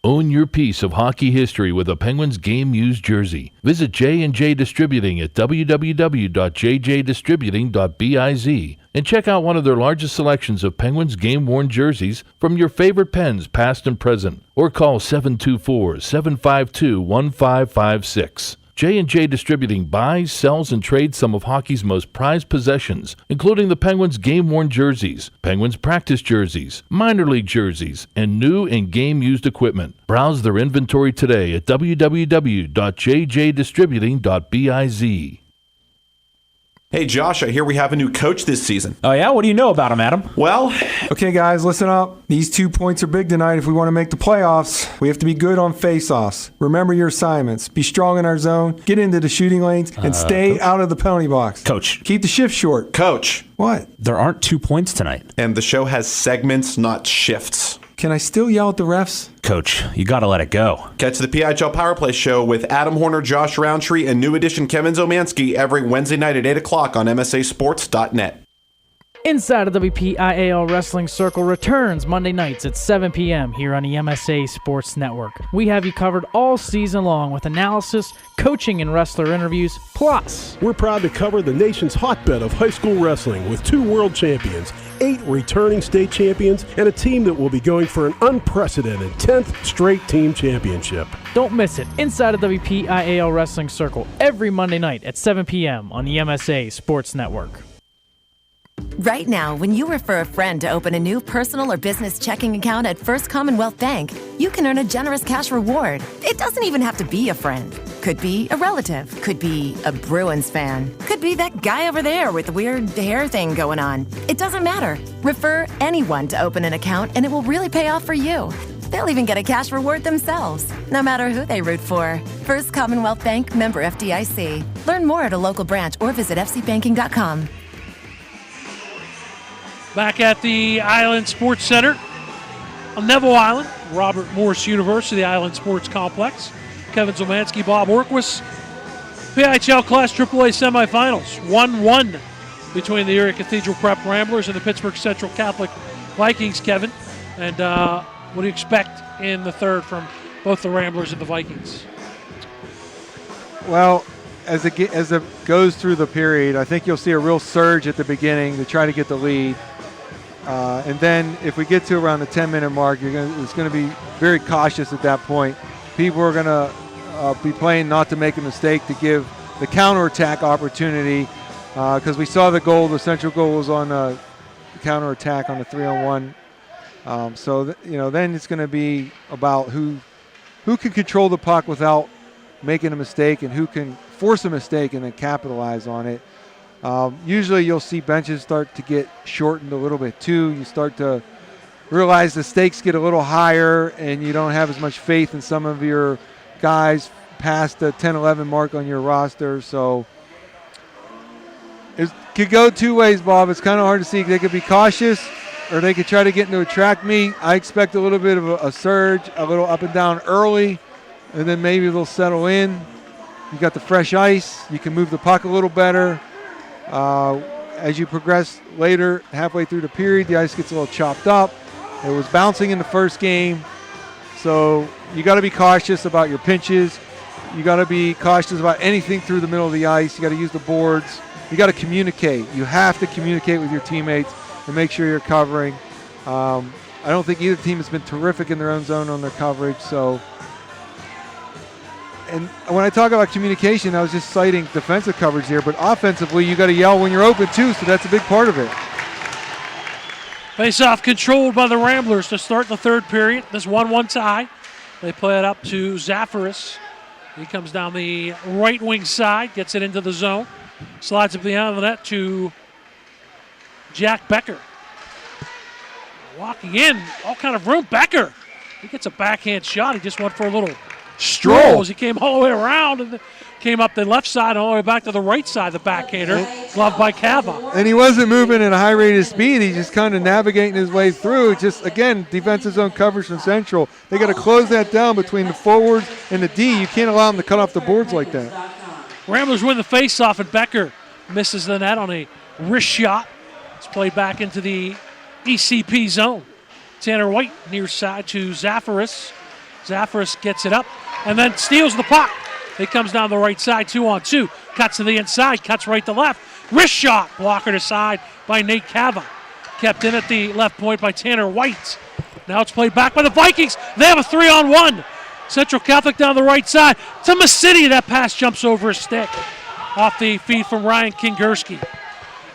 Own your piece of hockey history with a Penguins game used jersey. Visit J&J Distributing at www.jjdistributing.biz and check out one of their largest selections of Penguins game-worn jerseys from your favorite Pens past and present, or call 724-752-1556. J&J Distributing buys, sells, and trades some of hockey's most prized possessions, including the Penguins game-worn jerseys, Penguins practice jerseys, minor league jerseys, and new and game-used equipment. Browse their inventory today at www.jjdistributing.biz. Hey Josh, I hear we have a new coach this season. Oh yeah? What do you know about him, Adam? Well, okay guys, listen up. These 2 points are big tonight if we want to make the playoffs. We have to be good on face-offs. Remember your assignments. Be strong in our zone, get into the shooting lanes, and stay out of the penalty box. Coach. Keep the shift short. Coach. What? There aren't 2 points tonight. And the show has segments, not shifts. Can I still yell at the refs? Coach, you gotta let it go. Catch the PIHL Power Play Show with Adam Horner, Josh Roundtree, and new edition Kevin Zielmanski every Wednesday night at 8 o'clock on MSASports.net. Inside of WPIHL Wrestling Circle returns Monday nights at 7 p.m. here on the MSA Sports Network. We have you covered all season long with analysis, coaching, and wrestler interviews. Plus, we're proud to cover the nation's hotbed of high school wrestling with 2 world champions, 8 returning state champions, and a team that will be going for an unprecedented 10th straight team championship. Don't miss it. Inside of WPIHL Wrestling Circle every Monday night at 7 p.m. on the MSA Sports Network. Right now, when you refer a friend to open a new personal or business checking account at First Commonwealth Bank, you can earn a generous cash reward. It doesn't even have to be a friend. Could be a relative. Could be a Bruins fan. Could be that guy over there with the weird hair thing going on. It doesn't matter. Refer anyone to open an account and it will really pay off for you. They'll even get a cash reward themselves, no matter who they root for. First Commonwealth Bank, member FDIC. Learn more at a local branch or visit fcbanking.com. Back at the Island Sports Center on Neville Island, Robert Morris University, Island Sports Complex. Kevin Zielmanski, Bob Orkwis. PIHL Class AAA semifinals, 1-1 between the Erie Cathedral Prep Ramblers and the Pittsburgh Central Catholic Vikings, Kevin. And what do you expect in the third from both the Ramblers and the Vikings? Well, as it goes through the period, I think you'll see a real surge at the beginning to try to get the lead. And then if we get to around the 10-minute mark, it's going to be very cautious at that point. People are going to be playing not to make a mistake, to give the counterattack opportunity, because we saw the goal, the Central goal was on a counterattack on the 3-on-1. Then it's going to be about who can control the puck without making a mistake and who can force a mistake and then capitalize on it. Usually you'll see benches start to get shortened a little bit too. You start to realize the stakes get a little higher and you don't have as much faith in some of your guys past the 10-11 mark on your roster. So it could go 2 ways, Bob. It's kind of hard to see. They could be cautious or they could try to get into a track meet. I expect a little bit of a surge, a little up and down early, and then maybe they'll settle in. You got the fresh ice. You can move the puck a little better. As you progress later, halfway through the period, the ice gets a little chopped up. It was bouncing in the first game. So you got to be cautious about your pinches. You got to be cautious about anything through the middle of the ice. You got to use the boards. You got to communicate. You have to communicate with your teammates and make sure you're covering. I don't think either team has been terrific in their own zone on their coverage. And when I talk about communication, I was just citing defensive coverage here, but offensively, you got to yell when you're open too, so that's a big part of it. Face-off controlled by the Ramblers to start the third period. This 1-1 tie. They play it up to Zafaris. He comes down the right wing side, gets it into the zone, slides it behind the net to Jack Becker. Walking in, all kind of room. Becker, he gets a backhand shot. He just went for a little stroll as he came all the way around and came up the left side all the way back to the right side, the backhander, gloved by Cava. And he wasn't moving at a high rate of speed. He's just kind of navigating his way through. Just, again, defensive zone coverage from Central. They got to close that down between the forwards and the D. You can't allow them to cut off the boards like that. Ramblers win the faceoff, and Becker misses the net on a wrist shot. It's played back into the ECP zone. Tanner White near side to Zafaris. Zafaris gets it up and then steals the puck. He comes down the right side, 2-on-2. Cuts to the inside, cuts right to left. Wrist shot, blocker to side by Nate Cava. Kept in at the left point by Tanner White. Now it's played back by the Vikings. They have a 3-on-1. Central Catholic down the right side to Masidi. That pass jumps over a stick. Off the feed from Ryan Kingerski.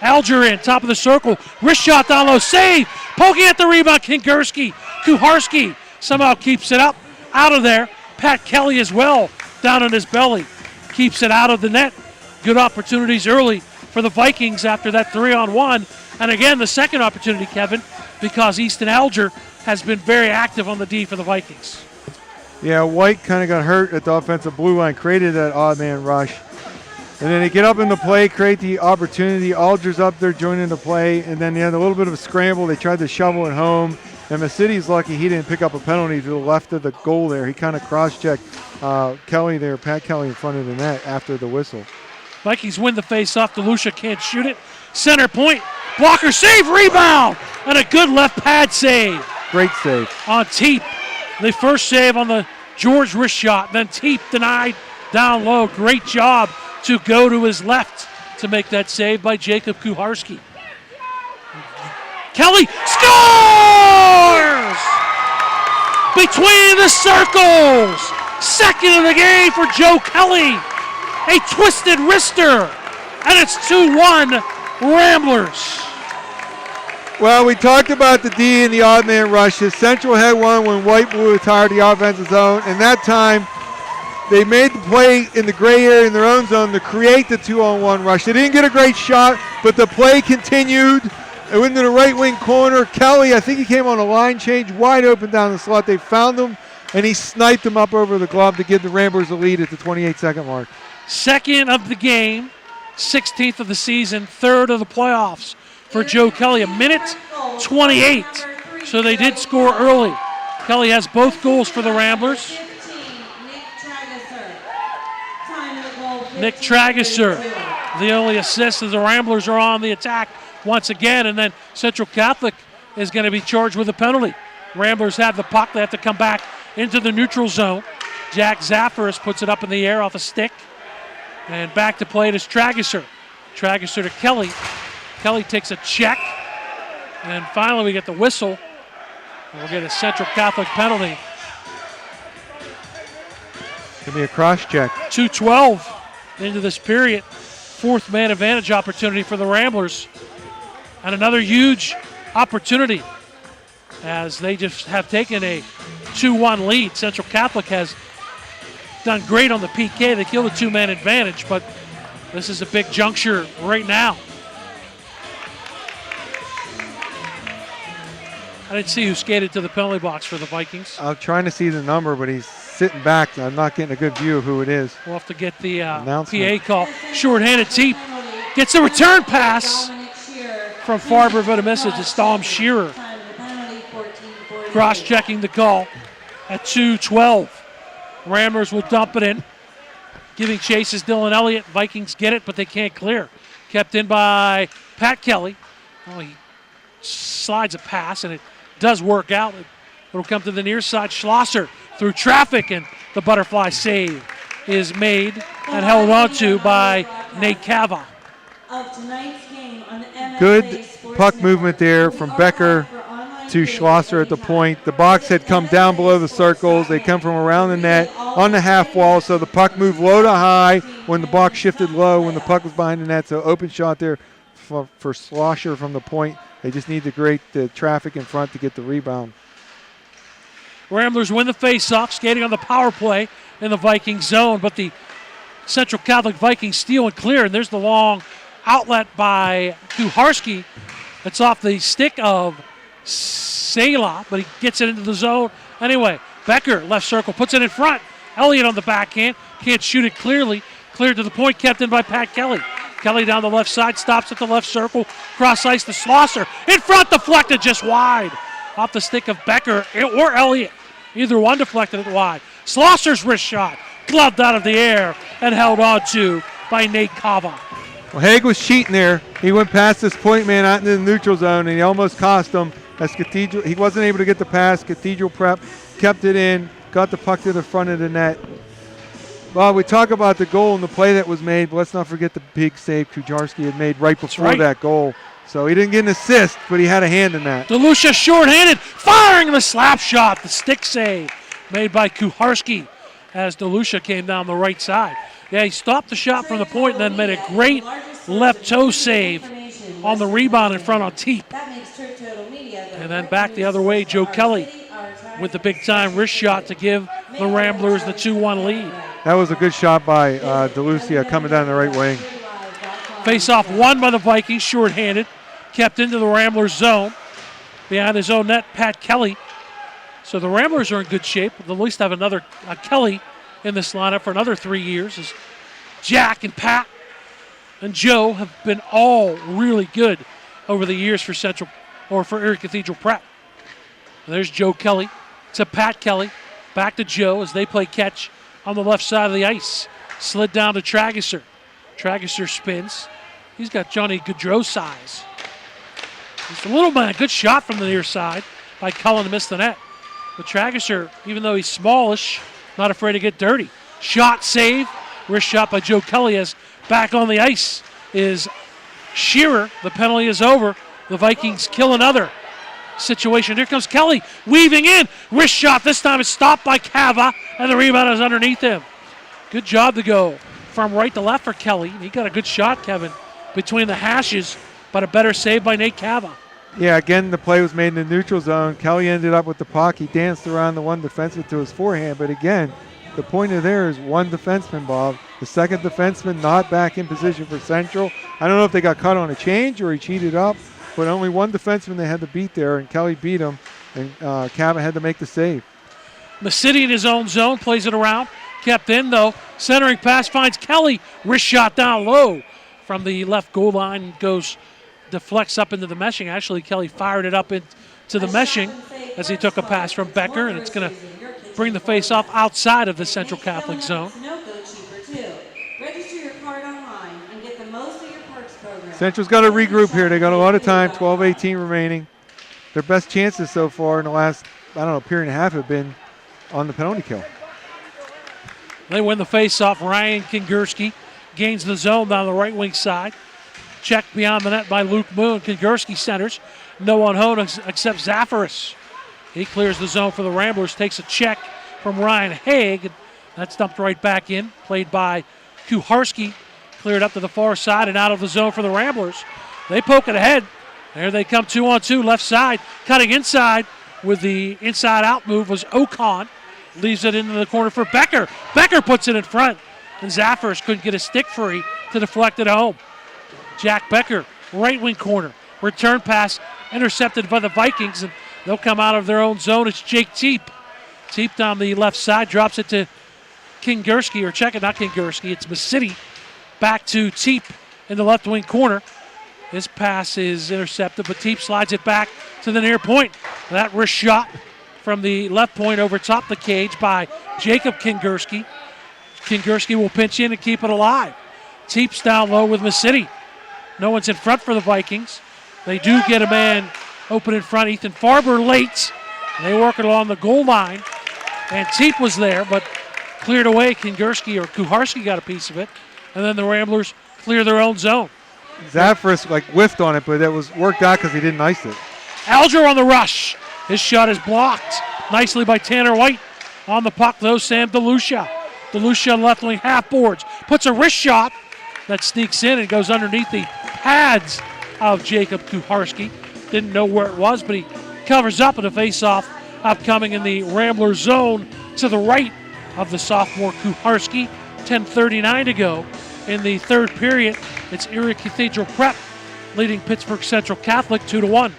Alger in, top of the circle. Wrist shot down low, save. Poking at the rebound, Kingerski. Kuharski somehow keeps it up. Out of there. Pat Kelly as well, down on his belly. Keeps it out of the net. Good opportunities early for the Vikings after that 3-on-1. And again, the second opportunity, Kevin, because Easton Alger has been very active on the D for the Vikings. Yeah, White kind of got hurt at the offensive blue line, created that odd man rush. And then they get up in the play, create the opportunity. Alger's up there joining the play, and then they had a little bit of a scramble. They tried to shovel it home. And Massidy's lucky he didn't pick up a penalty to the left of the goal there. He kind of cross-checked Kelly there, Pat Kelly in front of the net after the whistle. Vikings win the face-off. DeLucia can't shoot it. Center point. Blocker save, rebound, and a good left pad save. Great save. On Teep. The first save on the George wrist shot. Then Teep denied down low. Great job to go to his left to make that save by Jacob Kuharski. Kelly scores! Between the circles. Second of the game for Joe Kelly. A twisted wrister. And it's 2-1 Ramblers. Well, we talked about the D and the odd man rushes. Central had one when White blew a tire to the offensive zone, and that time they made the play in the gray area in their own zone to create the 2-on-1 rush. They didn't get a great shot, but the play continued. It went into the right wing corner. Kelly, I think he came on a line change, wide open down the slot. They found him, and he sniped him up over the glove to give the Ramblers a lead at the 28-second mark. Second of the game, 16th of the season, third of the playoffs for Joe Kelly. A minute 28, so they did score early. Kelly has both goals for the Ramblers. Nick Trageser, the only assist as the Ramblers are on the attack once again, and then Central Catholic is going to be charged with a penalty. Ramblers have the puck. They have to come back into the neutral zone. Jack Zafaris puts it up in the air off a stick. And back to play it is Trageser. Trageser to Kelly. Kelly takes a check. And finally we get the whistle. We'll get a Central Catholic penalty. Give me a cross check. 2:12 into this period. Fourth man advantage opportunity for the Ramblers. And another huge opportunity as they just have taken a 2-1 lead. Central Catholic has done great on the PK. They killed a two-man advantage, but this is a big juncture right now. I didn't see who skated to the penalty box for the Vikings. I'm trying to see the number, but he's sitting back. I'm not getting a good view of who it is. We'll have to get the PA call. Short-handed Teep gets the return pass from Farber, but a message to Storm Shearer. Cross-checking the call at 2:12. Ramblers will dump it in. Giving chase is Dylan Elliott. Vikings get it, but they can't clear. Kept in by Pat Kelly. Oh, he slides a pass, and it does work out. It'll come to the near side. Schlosser through traffic, and the butterfly save is made and held onto by Nate Cava. Good puck movement there from Becker to Schlosser at the point. The box had come down below the circles. They come from around the net on the half wall, so the puck moved low to high when the box shifted low when the puck was behind the net. So open shot there for Schlosser from the point. They just need to create the traffic in front to get the rebound. Ramblers win the face-off, skating on the power play in the Viking zone, but the Central Catholic Vikings steal and clear, and there's the long outlet by Kuharski. It's off the stick of Sela, but he gets it into the zone. Anyway, Becker, left circle, puts it in front. Elliott on the backhand, can't shoot it clearly. Cleared to the point, kept in by Pat Kelly. Kelly down the left side, stops at the left circle, cross ice to Schlosser. In front, deflected just wide. Off the stick of Becker or Elliott. Either one deflected it wide. Schlosser's wrist shot, gloved out of the air and held on to by Nate Cava. Well, Haig was cheating there. He went past this point man out into the neutral zone, and he almost cost him. As Cathedral, he wasn't able to get the pass. Cathedral Prep kept it in, got the puck to the front of the net. Well, we talk about the goal and the play that was made, but let's not forget the big save Kujarski had made right before that goal. So he didn't get an assist, but he had a hand in that. DeLucia short-handed, firing the slap shot, the stick save made by Kuharski as DeLucia came down the right side. Yeah, he stopped the shot from the point and then made a great left toe save on the rebound in front on Teep. And then back the other way, Joe Kelly with the big-time wrist shot to give the Ramblers the 2-1 lead. That was a good shot by DeLucia coming down the right wing. Face-off won by the Vikings, shorthanded. Kept into the Ramblers zone. Behind his own net, Pat Kelly. So the Ramblers are in good shape. They'll at least have another Kelly in this lineup for another 3 years. As Jack and Pat and Joe have been all really good over the years for Erie Cathedral Prep. And there's Joe Kelly to Pat Kelly. Back to Joe as they play catch on the left side of the ice. Slid down to Trageser. Trageser spins. He's got Johnny Gaudreau size. He's a little man. Good shot from the near side by Cullen to miss the net. But Trageser, even though he's smallish, not afraid to get dirty. Shot, save. Wrist shot by Joe Kelly as back on the ice is Shearer. The penalty is over. The Vikings kill another situation. Here comes Kelly weaving in. Wrist shot. This time it's stopped by Cava, and the rebound is underneath him. Good job to go from right to left for Kelly. He got a good shot, Kevin, between the hashes, but a better save by Nate Cava. Yeah, again, the play was made in the neutral zone. Kelly ended up with the puck. He danced around the one defenseman to his forehand, but again, the point of there is one defenseman, Bob. The second defenseman not back in position for Central. I don't know if they got caught on a change or he cheated up, but only one defenseman they had to beat there, and Kelly beat him, and Cava had to make the save. Masidi in his own zone, plays it around. Kept in, though. Centering pass finds Kelly. Wrist shot down low from the left goal line. Deflects up into the meshing. Actually, Kelly fired it up into the meshing as he took a pass from Becker, and it's going to bring the face-off outside of the Central Catholic zone. Register your card online and get the most of your perks program. Central's got to regroup here. They got a lot of time, 12-18 remaining. Their best chances so far in the last, period and a half have been on the penalty kill. They win the face-off. Ryan Kingerski gains the zone down the right wing side. Checked beyond the net by Luke Moon. Kingerski centers. No one home except Zafaris. He clears the zone for the Ramblers. Takes a check from Ryan Haig. That's dumped right back in. Played by Kuharski. Cleared up to the far side and out of the zone for the Ramblers. They poke it ahead. There they come 2-on-2 left side. Cutting inside with the inside-out move was Ocon. Leaves it into the corner for Becker. Becker puts it in front. And Zafaris couldn't get a stick free to deflect it home. Jack Becker, right wing corner. Return pass intercepted by the Vikings, and they'll come out of their own zone. It's Jake Teep. Teep down the left side, drops it to Kingerski, or check it, not Kingerski, it's Masidi. Back to Teep in the left wing corner. His pass is intercepted, but Teep slides it back to the near point. That wrist shot from the left point over top the cage by Jacob Kingerski. Kingerski will pinch in and keep it alive. Teep's down low with Masidi. No one's in front for the Vikings. They do get a man open in front. Ethan Farber late. They work it along the goal line. And Teep was there, but cleared away. Kingerski or Kuharski got a piece of it. And then the Ramblers clear their own zone. Zafaris whiffed on it, but it was worked out because he didn't ice it. Alger on the rush. His shot is blocked nicely by Tanner White. On the puck, though, Sam DeLucia. DeLucia left wing half boards. Puts a wrist shot that sneaks in and goes underneath the pads of Jacob Kuharski. Didn't know where it was, but he covers up in a face-off upcoming in the Rambler zone to the right of the sophomore Kuharski. 10:39 to go in the third period. It's Erie Cathedral Prep leading Pittsburgh Central Catholic 2-1.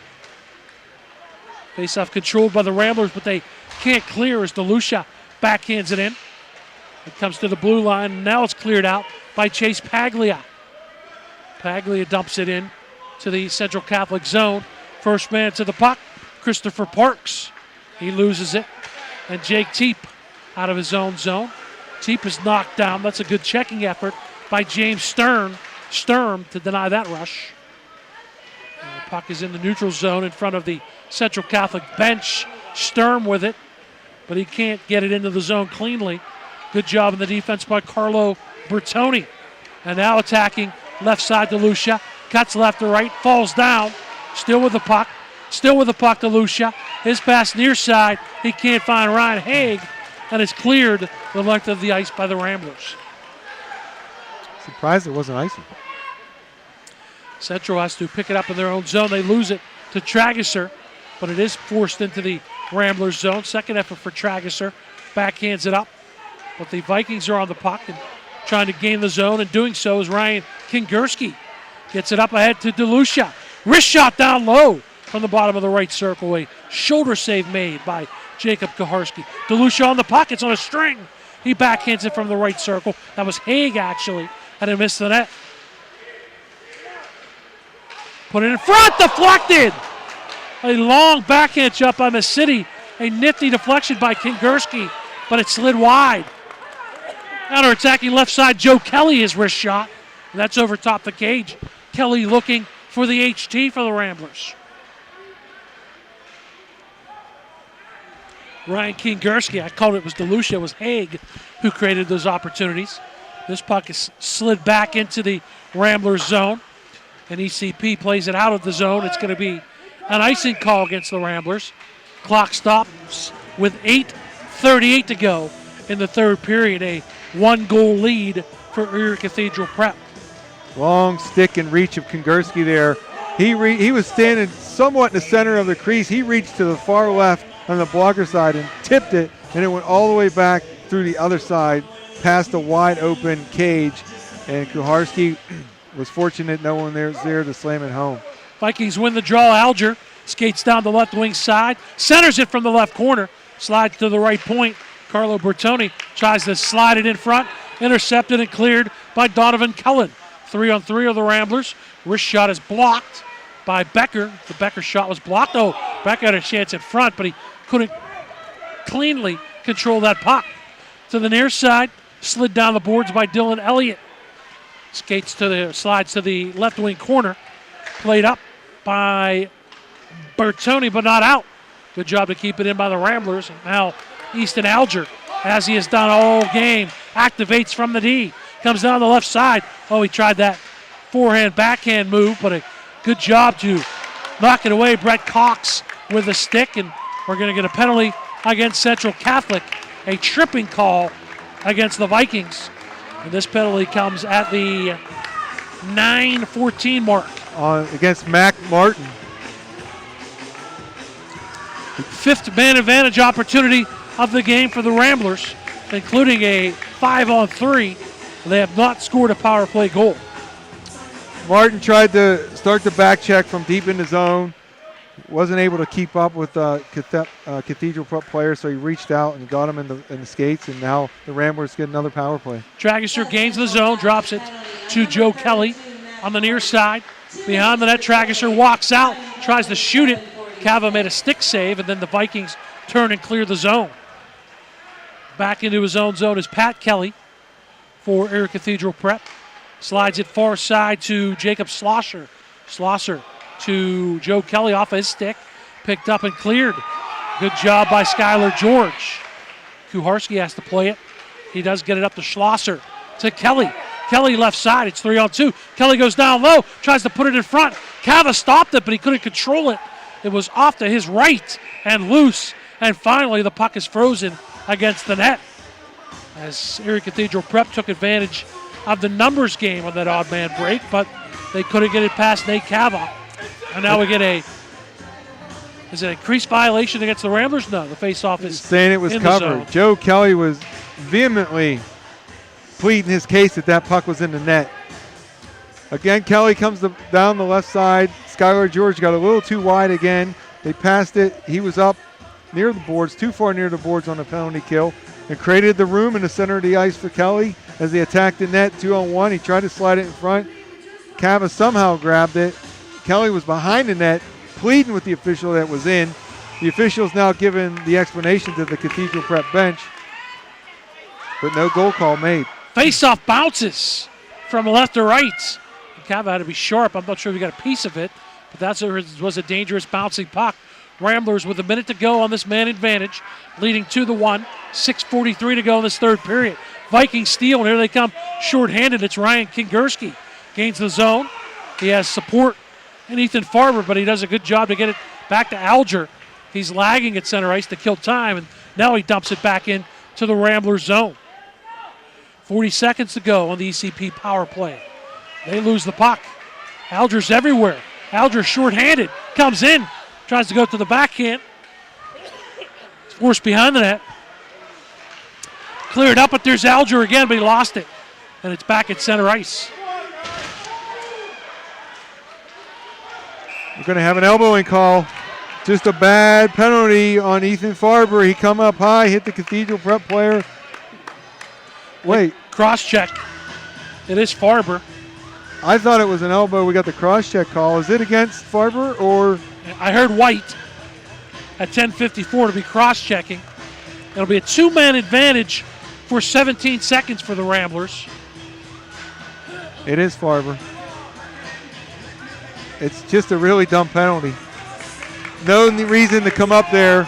Face-off controlled by the Ramblers, but they can't clear as DeLucia backhands it in. It comes to the blue line, and now it's cleared out by Chase Paglia. Paglia dumps it in to the Central Catholic zone. First man to the puck, Christopher Parks. He loses it. And Jake Teep out of his own zone. Teep is knocked down. That's a good checking effort by James Sturm to deny that rush. And the puck is in the neutral zone in front of the Central Catholic bench. Sturm with it, but he can't get it into the zone cleanly. Good job in the defense by Carlo Bertoni. And now attacking left side to Lucia. Cuts left to right, falls down. Still with the puck to Lucia. His pass near side. He can't find Ryan Haig, and it's cleared the length of the ice by the Ramblers. Surprised it wasn't icing. Central has to pick it up in their own zone. They lose it to Trageser, but it is forced into the Ramblers zone. Second effort for Trageser. Backhands it up. But the Vikings are on the puck and trying to gain the zone, and doing so is Ryan Kingerski. Gets it up ahead to DeLucia. Wrist shot down low from the bottom of the right circle. A shoulder save made by Jacob Kuharski. DeLucia on the pockets on a string. He backhands it from the right circle. That was Haig, actually. Had to miss the net. Put it in front, deflected. A long backhand shot by City. A nifty deflection by Kingerski, but it slid wide. Counter-attacking left side, Joe Kelly, his wrist shot. And that's over top the cage. Kelly looking for the HT for the Ramblers. Ryan Kingerski, I called it was DeLucia, it was Haig who created those opportunities. This puck is slid back into the Ramblers zone. And ECP plays it out of the zone. It's going to be an icing call against the Ramblers. Clock stops with 8:38 to go in the third period. A one-goal lead for Erie Cathedral Prep. Long stick and reach of Kingerski there. He was standing somewhat in the center of the crease. He reached to the far left on the blocker side and tipped it, and it went all the way back through the other side past the wide-open cage. And Kuharski was fortunate no one there was there to slam it home. Vikings win the draw. Alger skates down the left wing side, centers it from the left corner, slides to the right point. Carlo Bertoni tries to slide it in front, intercepted and cleared by Donovan Cullen. 3-on-3 of the Ramblers. Wrist shot is blocked by Becker. The Becker shot was blocked. Oh, Becker had a chance in front, but he couldn't cleanly control that puck. To the near side, slid down the boards by Dylan Elliott. Slides to the left wing corner. Played up by Bertoni, but not out. Good job to keep it in by the Ramblers. And now Easton Alger, as he has done all game, activates from the D. Comes down the left side. Oh, he tried that forehand, backhand move, but a good job to knock it away. Brett Cox with a stick, and we're going to get a penalty against Central Catholic. A tripping call against the Vikings. And this penalty comes at the 9:14 mark. Against Mac Martin. Fifth man advantage opportunity of the game for the Ramblers, including a 5-on-3. They have not scored a power play goal. Martin tried to start the back check from deep in the zone. Wasn't able to keep up with Cathedral Prep players, so he reached out and got him in the skates, and now the Ramblers get another power play. Trageser gains the zone, drops it to Joe Kelly on the near side. Behind the net, Trageser walks out, tries to shoot it. Cava made a stick save, and then the Vikings turn and clear the zone. Back into his own zone is Pat Kelly for Erie Cathedral Prep. Slides it far side to Jacob Schlosser. Schlosser to Joe Kelly off his stick. Picked up and cleared. Good job by Skylar George. Kuharski has to play it. He does get it up to Schlosser. To Kelly. Kelly left side. It's 3-on-2. Kelly goes down low. Tries to put it in front. Cava stopped it, but he couldn't control it. It was off to his right and loose. And finally, the puck is frozen against the net. As Erie Cathedral Prep took advantage of the numbers game on that odd man break, but they couldn't get it past Nate Cava. And now we get is it a crease violation against the Ramblers? No, the faceoff is saying it was in covered. Joe Kelly was vehemently pleading his case that puck was in the net. Again, Kelly comes down the left side. Skylar George got a little too wide again. They passed it. He was up near the boards, too far near the boards on a penalty kill, and created the room in the center of the ice for Kelly as they attacked the net 2-on-1. He tried to slide it in front. Cava somehow grabbed it. Kelly was behind the net, pleading with the official that was in. The official's now given the explanation to the Cathedral Prep bench, but no goal call made. Face-off bounces from left to right. Cava had to be sharp. I'm not sure if he got a piece of it, but that was a dangerous bouncing puck. Ramblers with a minute to go on this man advantage, leading 2-1. 6:43 to go in this third period. Vikings steal, and here they come shorthanded. It's Ryan Kingerski. Gains the zone. He has support in Ethan Farber, but he does a good job to get it back to Alger. He's lagging at center ice to kill time, and now he dumps it back in to the Ramblers zone. 40 seconds to go on the ECP power play. They lose the puck. Alger's everywhere. Alger shorthanded, comes in, tries to go to the backhand. It's forced behind the net. Cleared up, but there's Alger again, but he lost it. And it's back at center ice. We're going to have an elbowing call. Just a bad penalty on Ethan Farber. He come up high, hit the Cathedral Prep player. Wait. Cross-check. It is Farber. I thought it was an elbow. We got the cross-check call. Is it against Farber or? I heard White at 10:54 to be cross-checking. It'll be a two-man advantage for 17 seconds for the Ramblers. It is Farber. It's just a really dumb penalty. No reason to come up there.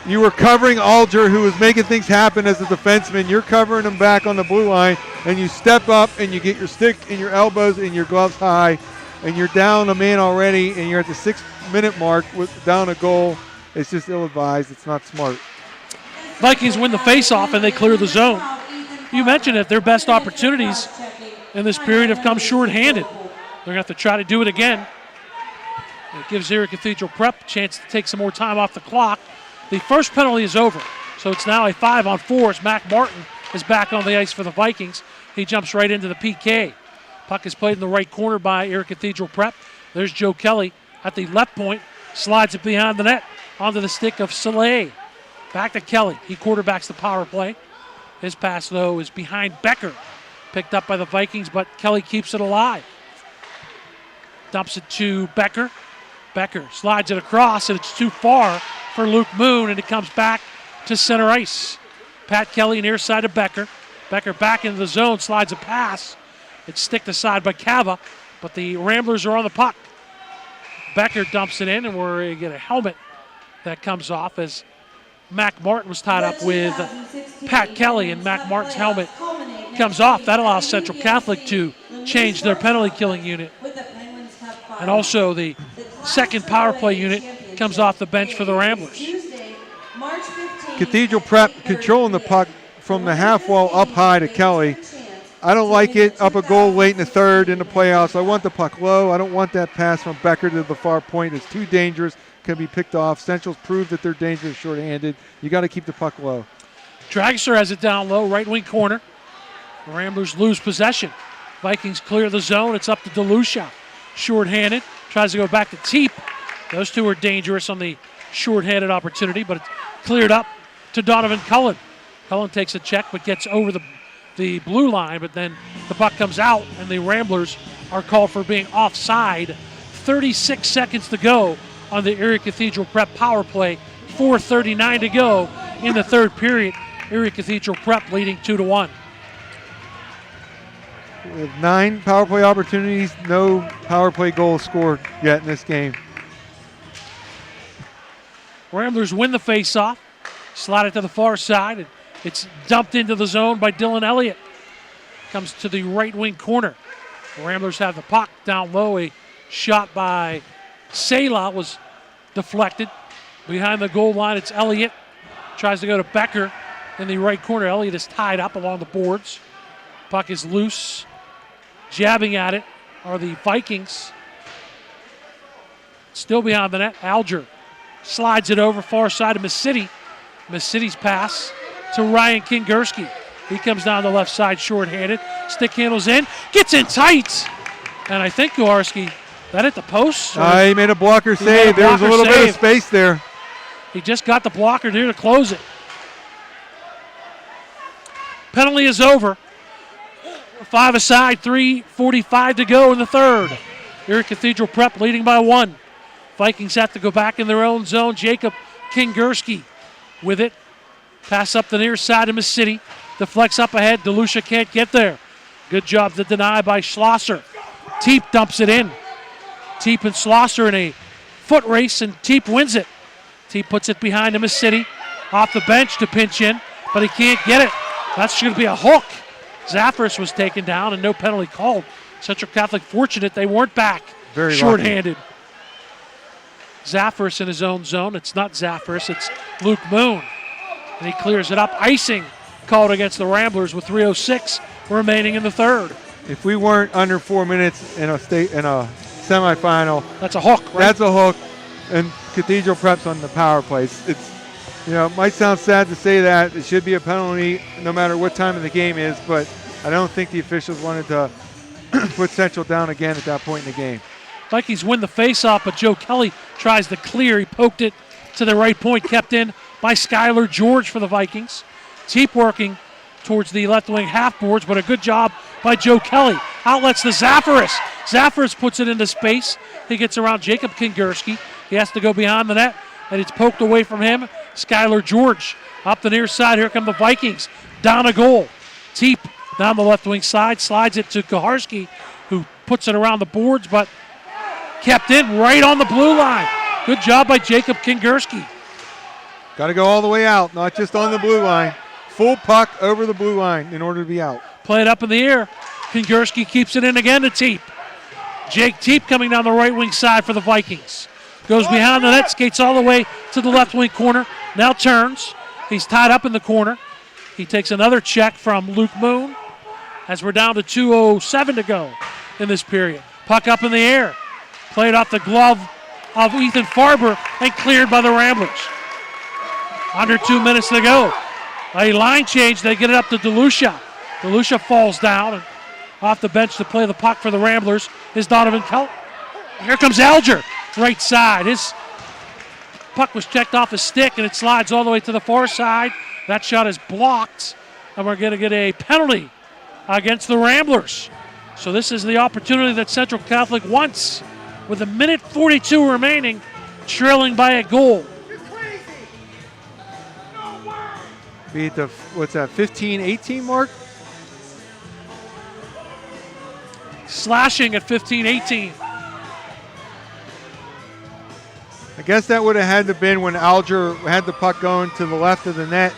You were covering Alger, who was making things happen as a defenseman. You're covering him back on the blue line, and you step up and you get your stick and your elbows and your gloves high, and you're down a man already, and you're at the 6-minute mark with down a goal. It's just ill-advised. It's not smart. Vikings win the face-off, and they clear the zone. You mentioned that their best opportunities in this period have come short-handed. They're going to have to try to do it again. It gives Erie Cathedral Prep a chance to take some more time off the clock. The first penalty is over, so it's now a 5-on-4 as Mac Martin is back on the ice for the Vikings. He jumps right into the PK. Puck is played in the right corner by Erie Cathedral Prep. There's Joe Kelly at the left point, slides it behind the net onto the stick of Soleil. Back to Kelly. He quarterbacks the power play. His pass, though, is behind Becker. Picked up by the Vikings, but Kelly keeps it alive. Dumps it to Becker. Becker slides it across, and it's too far for Luke Moon, and it comes back to center ice. Pat Kelly near side of Becker. Becker back into the zone, slides a pass. It's sticked aside by Cava, but the Ramblers are on the puck. Becker dumps it in, and we're going to get a helmet that comes off as Mac Martin was tied up with Pat Kelly, and Mac Martin's helmet comes off. That allows Central Catholic to change their penalty killing unit. And also the second power play unit comes off the bench for the Ramblers. Cathedral Prep controlling the puck from the half wall up high to Kelly. I don't like it up a goal late in the third in the playoffs. I want the puck low. I don't want that pass from Becker to the far point. It's too dangerous, can be picked off. Central's proved that they're dangerous short-handed. You got to keep the puck low. Dragster has it down low, right wing corner. The Ramblers lose possession. Vikings clear the zone. It's up to DeLucia. Short-handed, tries to go back to Teep. Those two are dangerous on the short-handed opportunity, but it's cleared up to Donovan Cullen. Cullen takes a check, but gets over the blue line, but then the puck comes out, and the Ramblers are called for being offside. 36 seconds to go on the Erie Cathedral Prep power play. 4:39 to go in the third period. Erie Cathedral Prep leading 2-1. With 9 power play opportunities, no power play goals scored yet in this game. Ramblers win the faceoff, slide it to the far side, and it's dumped into the zone by Dylan Elliott. Comes to the right wing corner. The Ramblers have the puck down low. A shot by Sela was deflected. Behind the goal line, it's Elliott. Tries to go to Becker in the right corner. Elliott is tied up along the boards. Puck is loose. Jabbing at it are the Vikings. Still behind the net, Alger slides it over far side of Miss City. Miss City's pass to Ryan Kingerski. He comes down the left side short-handed. Stick handles in, gets in tight. And I think Kowarski, that hit the post? He made a blocker save. There was a little bit of space there. He just got the blocker there to close it. Penalty is over. 5 aside, 3:45 to go in the third. Erie Cathedral Prep leading by 1. Vikings have to go back in their own zone. Jacob Kingerski with it. Pass up the near side of Miss City. Deflects up ahead. DeLucia can't get there. Good job to deny by Schlosser. Teep dumps it in. Teep and Schlosser in a foot race, and Teep wins it. Teep puts it behind Miss City. Off the bench to pinch in, but he can't get it. That's going to be a hook. Zaffris was taken down and no penalty called. Central Catholic fortunate they weren't back. Very short-handed. Zaffris in his own zone. It's not Zaffris, it's Luke Moon. And he clears it up. Icing called against the Ramblers with 3:06 remaining in the third. If we weren't under 4 minutes in a semifinal, that's a hook, right? That's a hook. And Cathedral Prep's on the power plays. It's, it might sound sad to say that. It should be a penalty no matter what time of the game is, but I don't think the officials wanted to put Central down again at that point in the game. Vikings win the faceoff, but Joe Kelly tries to clear. He poked it to the right point, kept in by Skylar George for the Vikings. Teep working towards the left wing half boards, but a good job by Joe Kelly. Outlets to Zafaris. Zafaris puts it into space. He gets around Jacob Kingerski. He has to go behind the net, and it's poked away from him. Skylar George up the near side. Here come the Vikings. Down a goal. Teep down the left wing side, slides it to Kuharski, who puts it around the boards, but kept in right on the blue line. Good job by Jacob Kingerski. Got to go all the way out, not just on the blue line. Full puck over the blue line in order to be out. Play it up in the air. Kingerski keeps it in again to Teep. Jake Teep coming down the right wing side for the Vikings. Goes behind the net, skates all the way to the left wing corner. Now turns. He's tied up in the corner. He takes another check from Luke Moon as we're down to 2:07 to go in this period. Puck up in the air. Played off the glove of Ethan Farber and cleared by the Ramblers. Under 2 minutes to go. A line change, they get it up to DeLucia. DeLucia falls down, and off the bench to play the puck for the Ramblers is Donovan Kelly. Here comes Alger, right side. His puck was checked off his stick, and it slides all the way to the far side. That shot is blocked, and we're going to get a penalty against the Ramblers. So this is the opportunity that Central Catholic wants, with a minute 42 remaining, trailing by a goal. Be at the, 15-18 mark? Slashing at 15-18. I guess that would have had to been when Alger had the puck going to the left of the net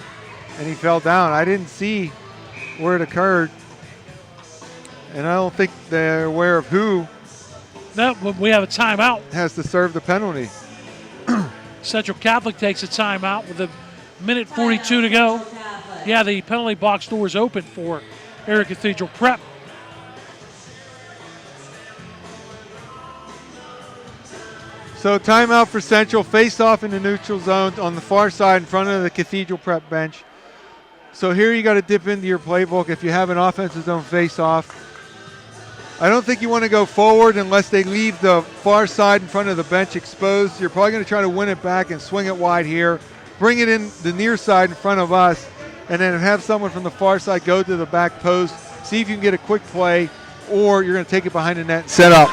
and he fell down. I didn't see where it occurred. And I don't think they're aware of who. No, we have a timeout. Has to serve the penalty. Central Catholic takes a timeout with a minute 42 to go. Yeah, the penalty box door is open for Erie Cathedral Prep. So timeout for Central. Face off in the neutral zone on the far side in front of the Cathedral Prep bench. So here you got to dip into your playbook if you have an offensive zone face off. I don't think you want to go forward unless they leave the far side in front of the bench exposed. You're probably going to try to win it back and swing it wide here. Bring it in the near side in front of us, and then have someone from the far side go to the back post. See if you can get a quick play, or you're going to take it behind the net and set up.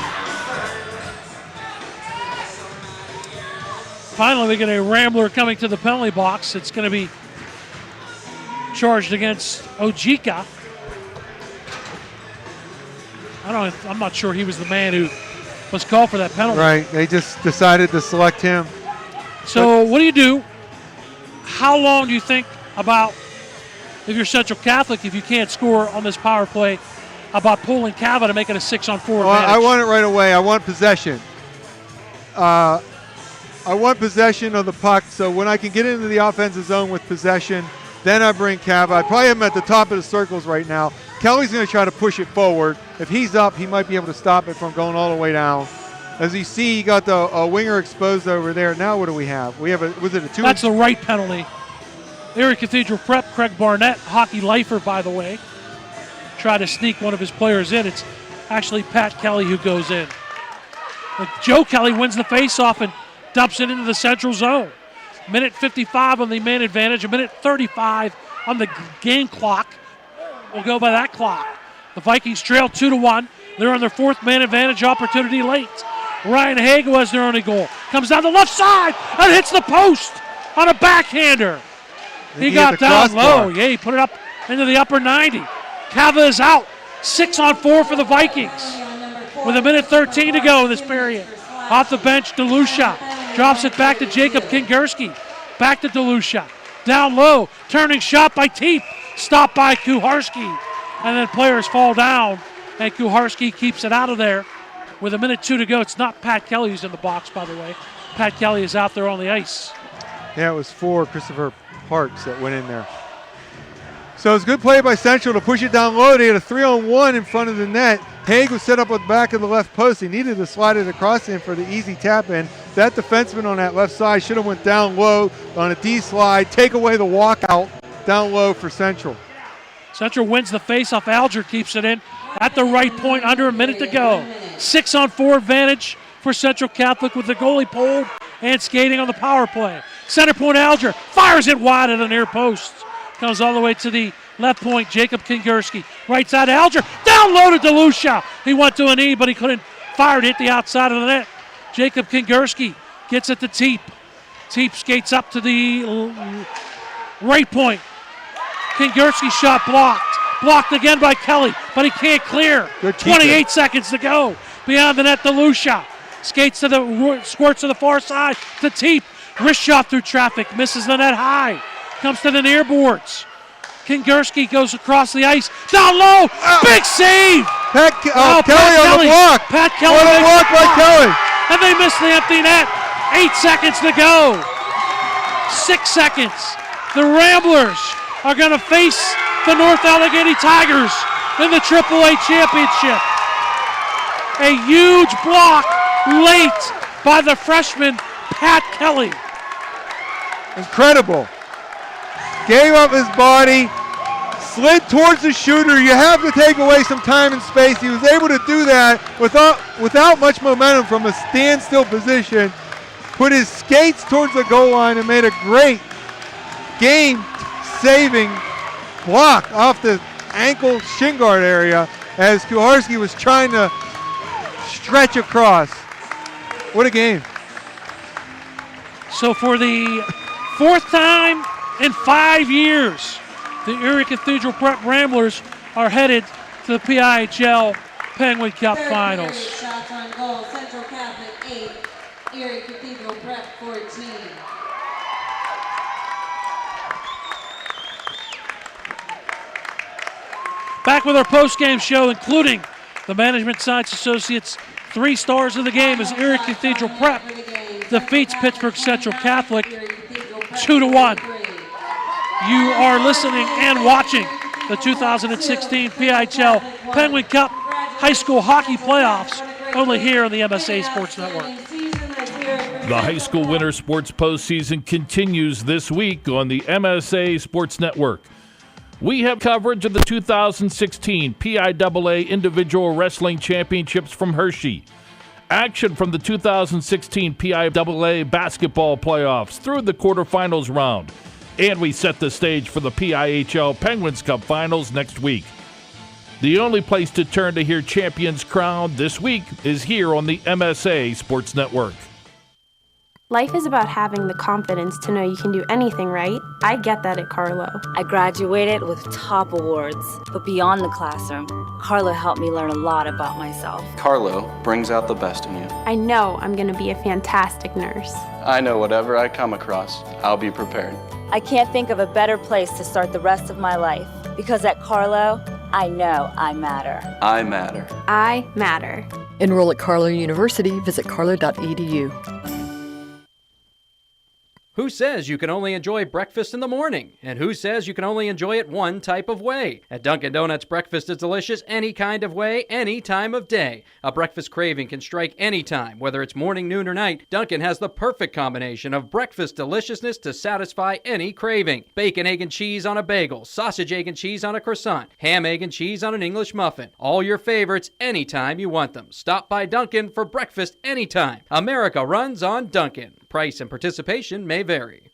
Finally, we get a Rambler coming to the penalty box. It's going to be charged against Ojika. I'm not sure he was the man who was called for that penalty. Right, they just decided to select him. So what do you do? How long do you think about, if you're Central Catholic, if you can't score on this power play, about pulling Cava to make it a 6-on-4 advantage? I want it right away. I want possession. I want possession of the puck, so when I can get into the offensive zone with possession, then I bring Cava. I probably have him at the top of the circles right now. Kelly's going to try to push it forward. If he's up, he might be able to stop it from going all the way down. As you see, you got the winger exposed over there. Now what do we have? We have was it a 2? That's the right penalty. Erie Cathedral Prep, Craig Barnett, hockey lifer, by the way, try to sneak one of his players in. It's actually Pat Kelly who goes in. But Joe Kelly wins the faceoff and dumps it into the central zone. Minute 55 on the man advantage, a minute 35 on the game clock. We'll go by that clock. The Vikings trail 2-1. They're on their fourth man advantage opportunity late. Ryan Hague has their only goal. Comes down the left side and hits the post on a backhander. He got down low. Yeah, he put it up into the upper 90. Cava is out. 6-on-4 for the Vikings with a minute 13 to go in this period. Off the bench, DeLucia drops it back to Jacob Kingerski. Back to DeLucia. Down low. Turning shot by Teep. Stopped by Kuharski. And then players fall down. And Kuharski keeps it out of there with a minute 2 to go. It's not Pat Kelly who's in the box, by the way. Pat Kelly is out there on the ice. Yeah, it was for Christopher Parks that went in there. So it's good play by Central to push it down low. They had a 3-on-1 in front of the net. Hague was set up at the back of the left post. He needed to slide it across him for the easy tap in. That defenseman on that left side should have went down low on a D slide. Take away the walkout down low for Central. Central wins the faceoff. Alger keeps it in at the right point, under a minute to go. 6-on-4 advantage for Central Catholic with the goalie pulled and skating on the power play. Center point Alger fires it wide at the near post. Comes all the way to the left point, Jacob Kingerski. Right side Alger, down low to DeLucia. He went to a knee, but he couldn't fire it, hit the outside of the net. Jacob Kingerski gets it to Teep. Teep skates up to the right point. Kingerski shot blocked. Blocked again by Kelly, but he can't clear. 28 seconds to go. Beyond the net, DeLucia skates to the squirts to the far side to Teep. Wrist shot through traffic, misses the net high. Comes to the near boards. Kingerski goes across the ice. Down low, big save! Pat Kelly on the block. Pat Kelly on the block by Kelly. And they miss the empty net. 8 seconds to go. 6 seconds. The Ramblers are going to face the North Allegheny Tigers in the AAA championship. A huge block late by the freshman Pat Kelly. Incredible. Gave up his body, slid towards the shooter. You have to take away some time and space. He was able to do that without much momentum from a standstill position. Put his skates towards the goal line and made a great game-saving block off the ankle shin guard area as Kuharski was trying to stretch across. What a game. So for the fourth time in 5 years, the Erie Cathedral Prep Ramblers are headed to the PIHL Penguin Cup Finals. Shots on goal, Central Catholic 8, Erie Cathedral Prep 14. Back with our post-game show, including the Management Science Associates 3 stars of the game as Erie Cathedral Prep defeats Pittsburgh Central Catholic 2-1. You are listening and watching the 2016 PIHL Penguin Cup High School Hockey Playoffs, only here on the MSA Sports Network. The high school winter sports postseason continues this week on the MSA Sports Network. We have coverage of the 2016 PIAA Individual Wrestling Championships from Hershey. Action from the 2016 PIAA Basketball Playoffs through the quarterfinals round. And we set the stage for the PIHL Penguins Cup Finals next week. The only place to turn to hear champions crowned this week is here on the MSA Sports Network. Life is about having the confidence to know you can do anything right. I get that at Carlo. I graduated with top awards, but beyond the classroom, Carlo helped me learn a lot about myself. Carlo brings out the best in you. I know I'm going to be a fantastic nurse. I know whatever I come across, I'll be prepared. I can't think of a better place to start the rest of my life, because at Carlo, I know I matter. I matter. I matter. Enroll at Carlo University. Visit carlo.edu. Who says you can only enjoy breakfast in the morning? And who says you can only enjoy it one type of way? At Dunkin' Donuts, breakfast is delicious any kind of way, any time of day. A breakfast craving can strike any time, whether it's morning, noon, or night. Dunkin' has the perfect combination of breakfast deliciousness to satisfy any craving. Bacon, egg, and cheese on a bagel, sausage, egg, and cheese on a croissant, ham, egg, and cheese on an English muffin. All your favorites anytime you want them. Stop by Dunkin' for breakfast anytime. America runs on Dunkin'. Price and participation may vary.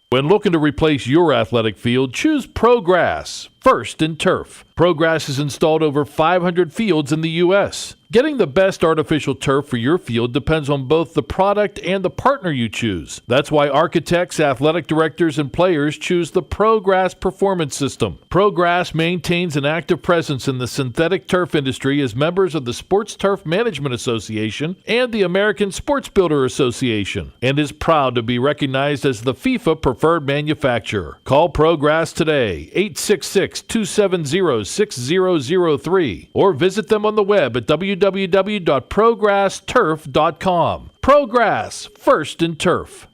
When looking to replace your athletic field, choose ProGrass, first in turf. ProGrass has installed over 500 fields in the U.S. Getting the best artificial turf for your field depends on both the product and the partner you choose. That's why architects, athletic directors, and players choose the ProGrass Performance System. ProGrass maintains an active presence in the synthetic turf industry as members of the Sports Turf Management Association and the American Sports Builder Association, and is proud to be recognized as the FIFA preferred manufacturer. Call ProGrass today, 866-270-6003, or visit them on the web at www.progressturf.com. ProGrass, first in turf.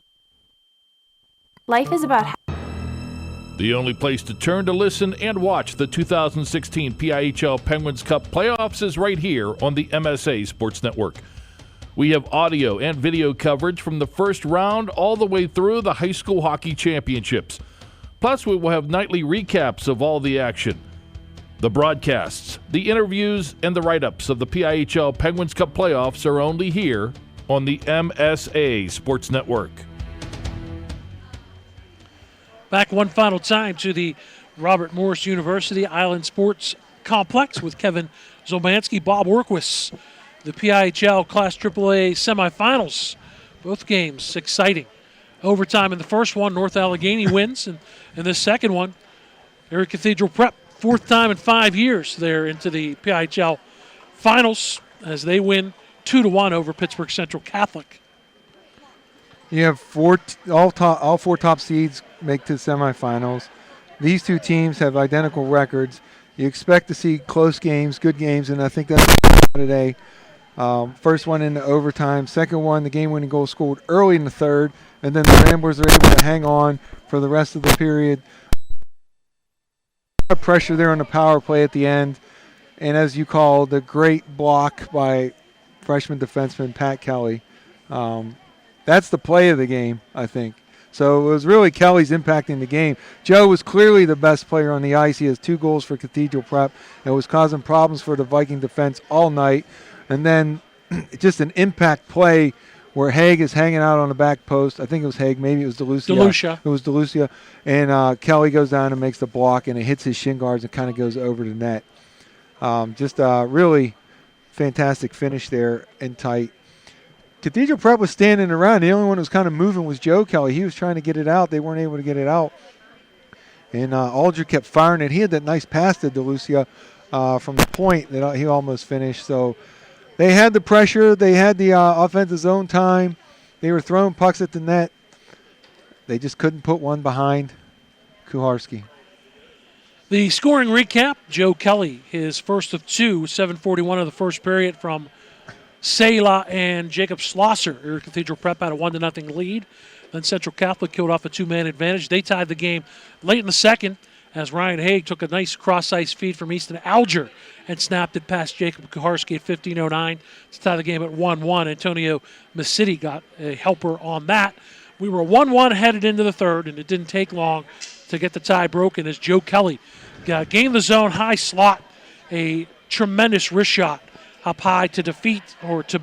Life is about The only place to turn to listen and watch the 2016 PIHL Penguins Cup playoffs is right here on the MSA Sports Network. We have audio and video coverage from the first round all the way through the high school hockey championships. Plus, we will have nightly recaps of all the action. The broadcasts, the interviews, and the write-ups of the PIHL Penguins Cup playoffs are only here on the MSA Sports Network. Back one final time to the Robert Morris University Island Sports Complex with Kevin Zielmanski, Bob Orkwis. The PIHL Class AAA semifinals. Both games exciting. Overtime in the first one, North Allegheny wins. And in the second one, Erie Cathedral Prep, fourth time in 5 years they're into the PIHL finals as they win 2-1 over Pittsburgh Central Catholic. You have all four top seeds make to the semifinals. These two teams have identical records. You expect to see close games, good games, and I think that's today. First one into overtime. Second one, the game-winning goal scored early in the third, and then the Ramblers are able to hang on for the rest of the period. Pressure there on the power play at the end, and as you call, the great block by freshman defenseman Pat Kelly. That's the play of the game, I think. So it was really Kelly's impacting the game. Joe was clearly the best player on the ice. He has 2 goals for Cathedral Prep and was causing problems for the Viking defense all night. And then just an impact play where Haig is hanging out on the back post. I think it was Haig. Maybe it was DeLucia. It was DeLucia. And Kelly goes down and makes the block, and it hits his shin guards and kind of goes over the net. Just a really fantastic finish there and tight. Cathedral Prep was standing around. The only one who was kind of moving was Joe Kelly. He was trying to get it out. They weren't able to get it out. And Alger kept firing it. He had that nice pass to DeLucia from the point that he almost finished. So they had the pressure. They had the offensive zone time. They were throwing pucks at the net. They just couldn't put one behind Kuharski. The scoring recap, Joe Kelly, his first of 2, 7:41 of the first period from Sela and Jacob Schlosser. Erie Cathedral Prep had a 1-0 lead. Then Central Catholic killed off a 2-man advantage. They tied the game late in the second as Ryan Haig took a nice cross-ice feed from Easton Alger and snapped it past Jacob Kuharski at 15:09 to tie the game at 1-1. Antonio Masidi got a helper on that. We were 1-1 headed into the third, and it didn't take long to get the tie broken as Joe Kelly gained the zone high slot, a tremendous wrist shot up high to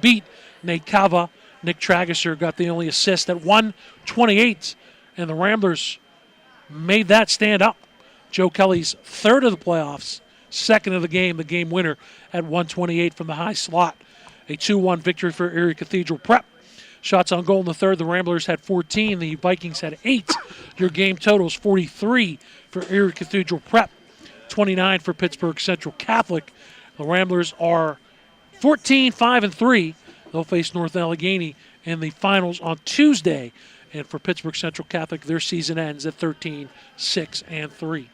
beat Nate Cava. Nick Trageser got the only assist at 1:28, and the Ramblers made that stand up. Joe Kelly's third of the playoffs, second of the game winner at 1:28 from the high slot. A 2-1 victory for Erie Cathedral Prep. Shots on goal in the third, the Ramblers had 14, the Vikings had 8. Your game totals 43 for Erie Cathedral Prep, 29 for Pittsburgh Central Catholic. The Ramblers are 14-5-3. They'll face North Allegheny in the finals on Tuesday. And for Pittsburgh Central Catholic, their season ends at 13-6-3.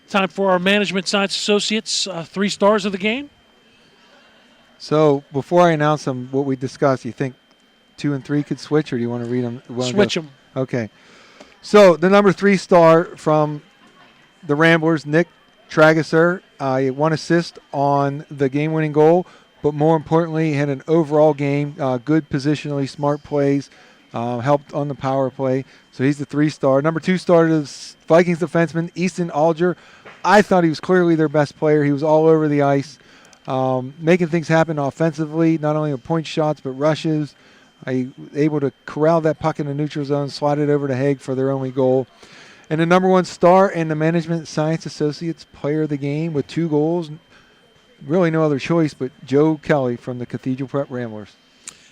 Time for our Management Science Associates 3 stars of the game. So before I announce them, what we discussed, you think 2 and 3 could switch, or do you want to read them? Switch them. Okay. So the number 3 star from the Ramblers, Nick Trageser, 1 assist on the game-winning goal, but more importantly, he had an overall game, good positionally, smart plays, helped on the power play. So he's the 3 star. Number 2 star is Vikings defenseman Easton Alger. I thought he was clearly their best player. He was all over the ice, making things happen offensively, not only with point shots but rushes. Able to corral that puck in the neutral zone, slide it over to Haig for their only goal. And the number 1 star and the Management Science Associates player of the game with 2 goals. Really no other choice but Joe Kelly from the Cathedral Prep Ramblers.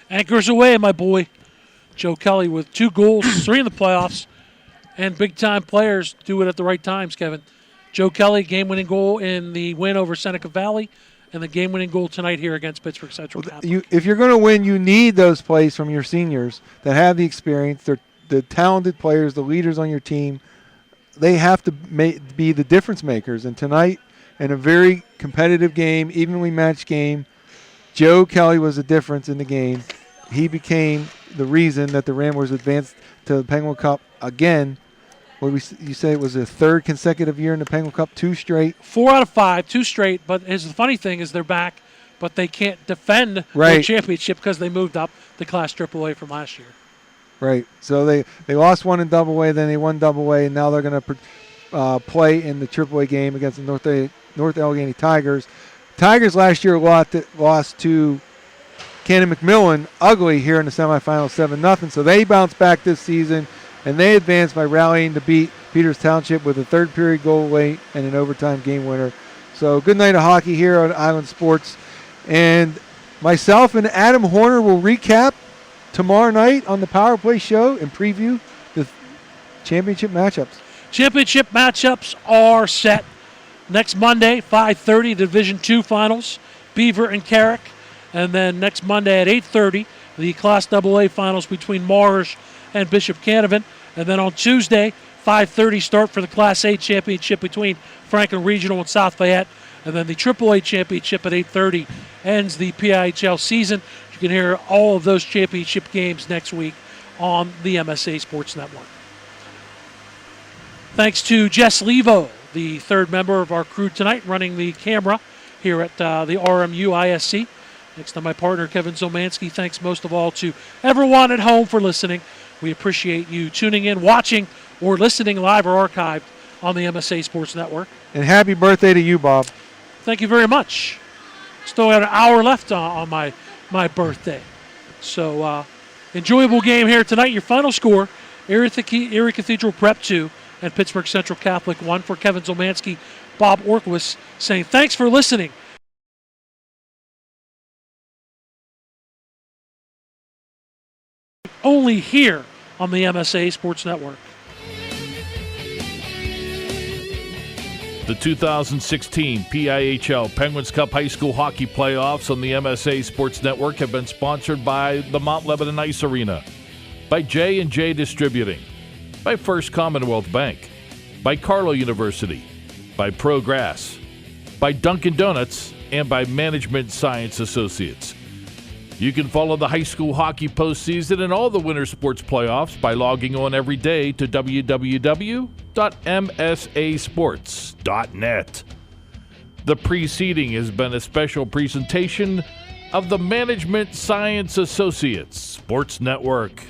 Anchors away, my boy. Joe Kelly with 2 goals, 3 in the playoffs, and big-time players do it at the right times, Kevin. Joe Kelly, game-winning goal in the win over Seneca Valley, and the game-winning goal tonight here against Pittsburgh Central Catholic. If you're going to win, you need those plays from your seniors that have the experience. They're the talented players, the leaders on your team. They have to be the difference makers. And tonight, in a very competitive game, evenly matched game, Joe Kelly was the difference in the game. He became the reason that the Ramblers advanced to the Penguin Cup again. You say it was the 3rd consecutive year in the Penguin Cup, 2 straight? 4 out of 5, 2 straight. But the funny thing is they're back, but they can't defend their championship because they moved up the Class AAA from last year. Right. So they lost 1 in Double A, then they won Double A, and now they're going to play in the AAA game against the North Allegheny Tigers. Tigers last year lost to Cannon McMillan ugly here in the semifinals 7-0. So they bounced back this season, and they advanced by rallying to beat Peters Township with a third period goal late and an overtime game winner. So good night of hockey here on Island Sports. And myself and Adam Horner will recap tomorrow night on the Power Play show and preview the championship matchups. Championship matchups are set. Next Monday, 5:30, Division II finals, Beaver and Carrick. And then next Monday at 8:30, the Class AA finals between Marsh and Bishop Canevin. And then on Tuesday, 5:30 start for the Class A championship between Franklin Regional and South Fayette. And then the AAA championship at 8:30 ends the PIHL season. You can hear all of those championship games next week on the MSA Sports Network. Thanks to Jess Levo, the third member of our crew tonight, running the camera here at the RMU ISC. Next to my partner, Kevin Zielmanski. Thanks most of all to everyone at home for listening. We appreciate you tuning in, watching, or listening live or archived on the MSA Sports Network. And happy birthday to you, Bob. Thank you very much. Still got an hour left on my birthday. So enjoyable game here tonight. Your final score, Erie Cathedral Prep 2 and Pittsburgh Central Catholic 1. For Kevin Zielmanski, Bob Orkwis saying thanks for listening. Only here on the MSA Sports Network. The 2016 PIHL Penguins Cup High School Hockey Playoffs on the MSA Sports Network have been sponsored by the Mount Lebanon Ice Arena, by J&J Distributing, by First Commonwealth Bank, by Carlow University, by Progress, by Dunkin' Donuts, and by Management Science Associates. You can follow the high school hockey postseason and all the winter sports playoffs by logging on every day to www.msasports.net. The preceding has been a special presentation of the Management Science Associates Sports Network.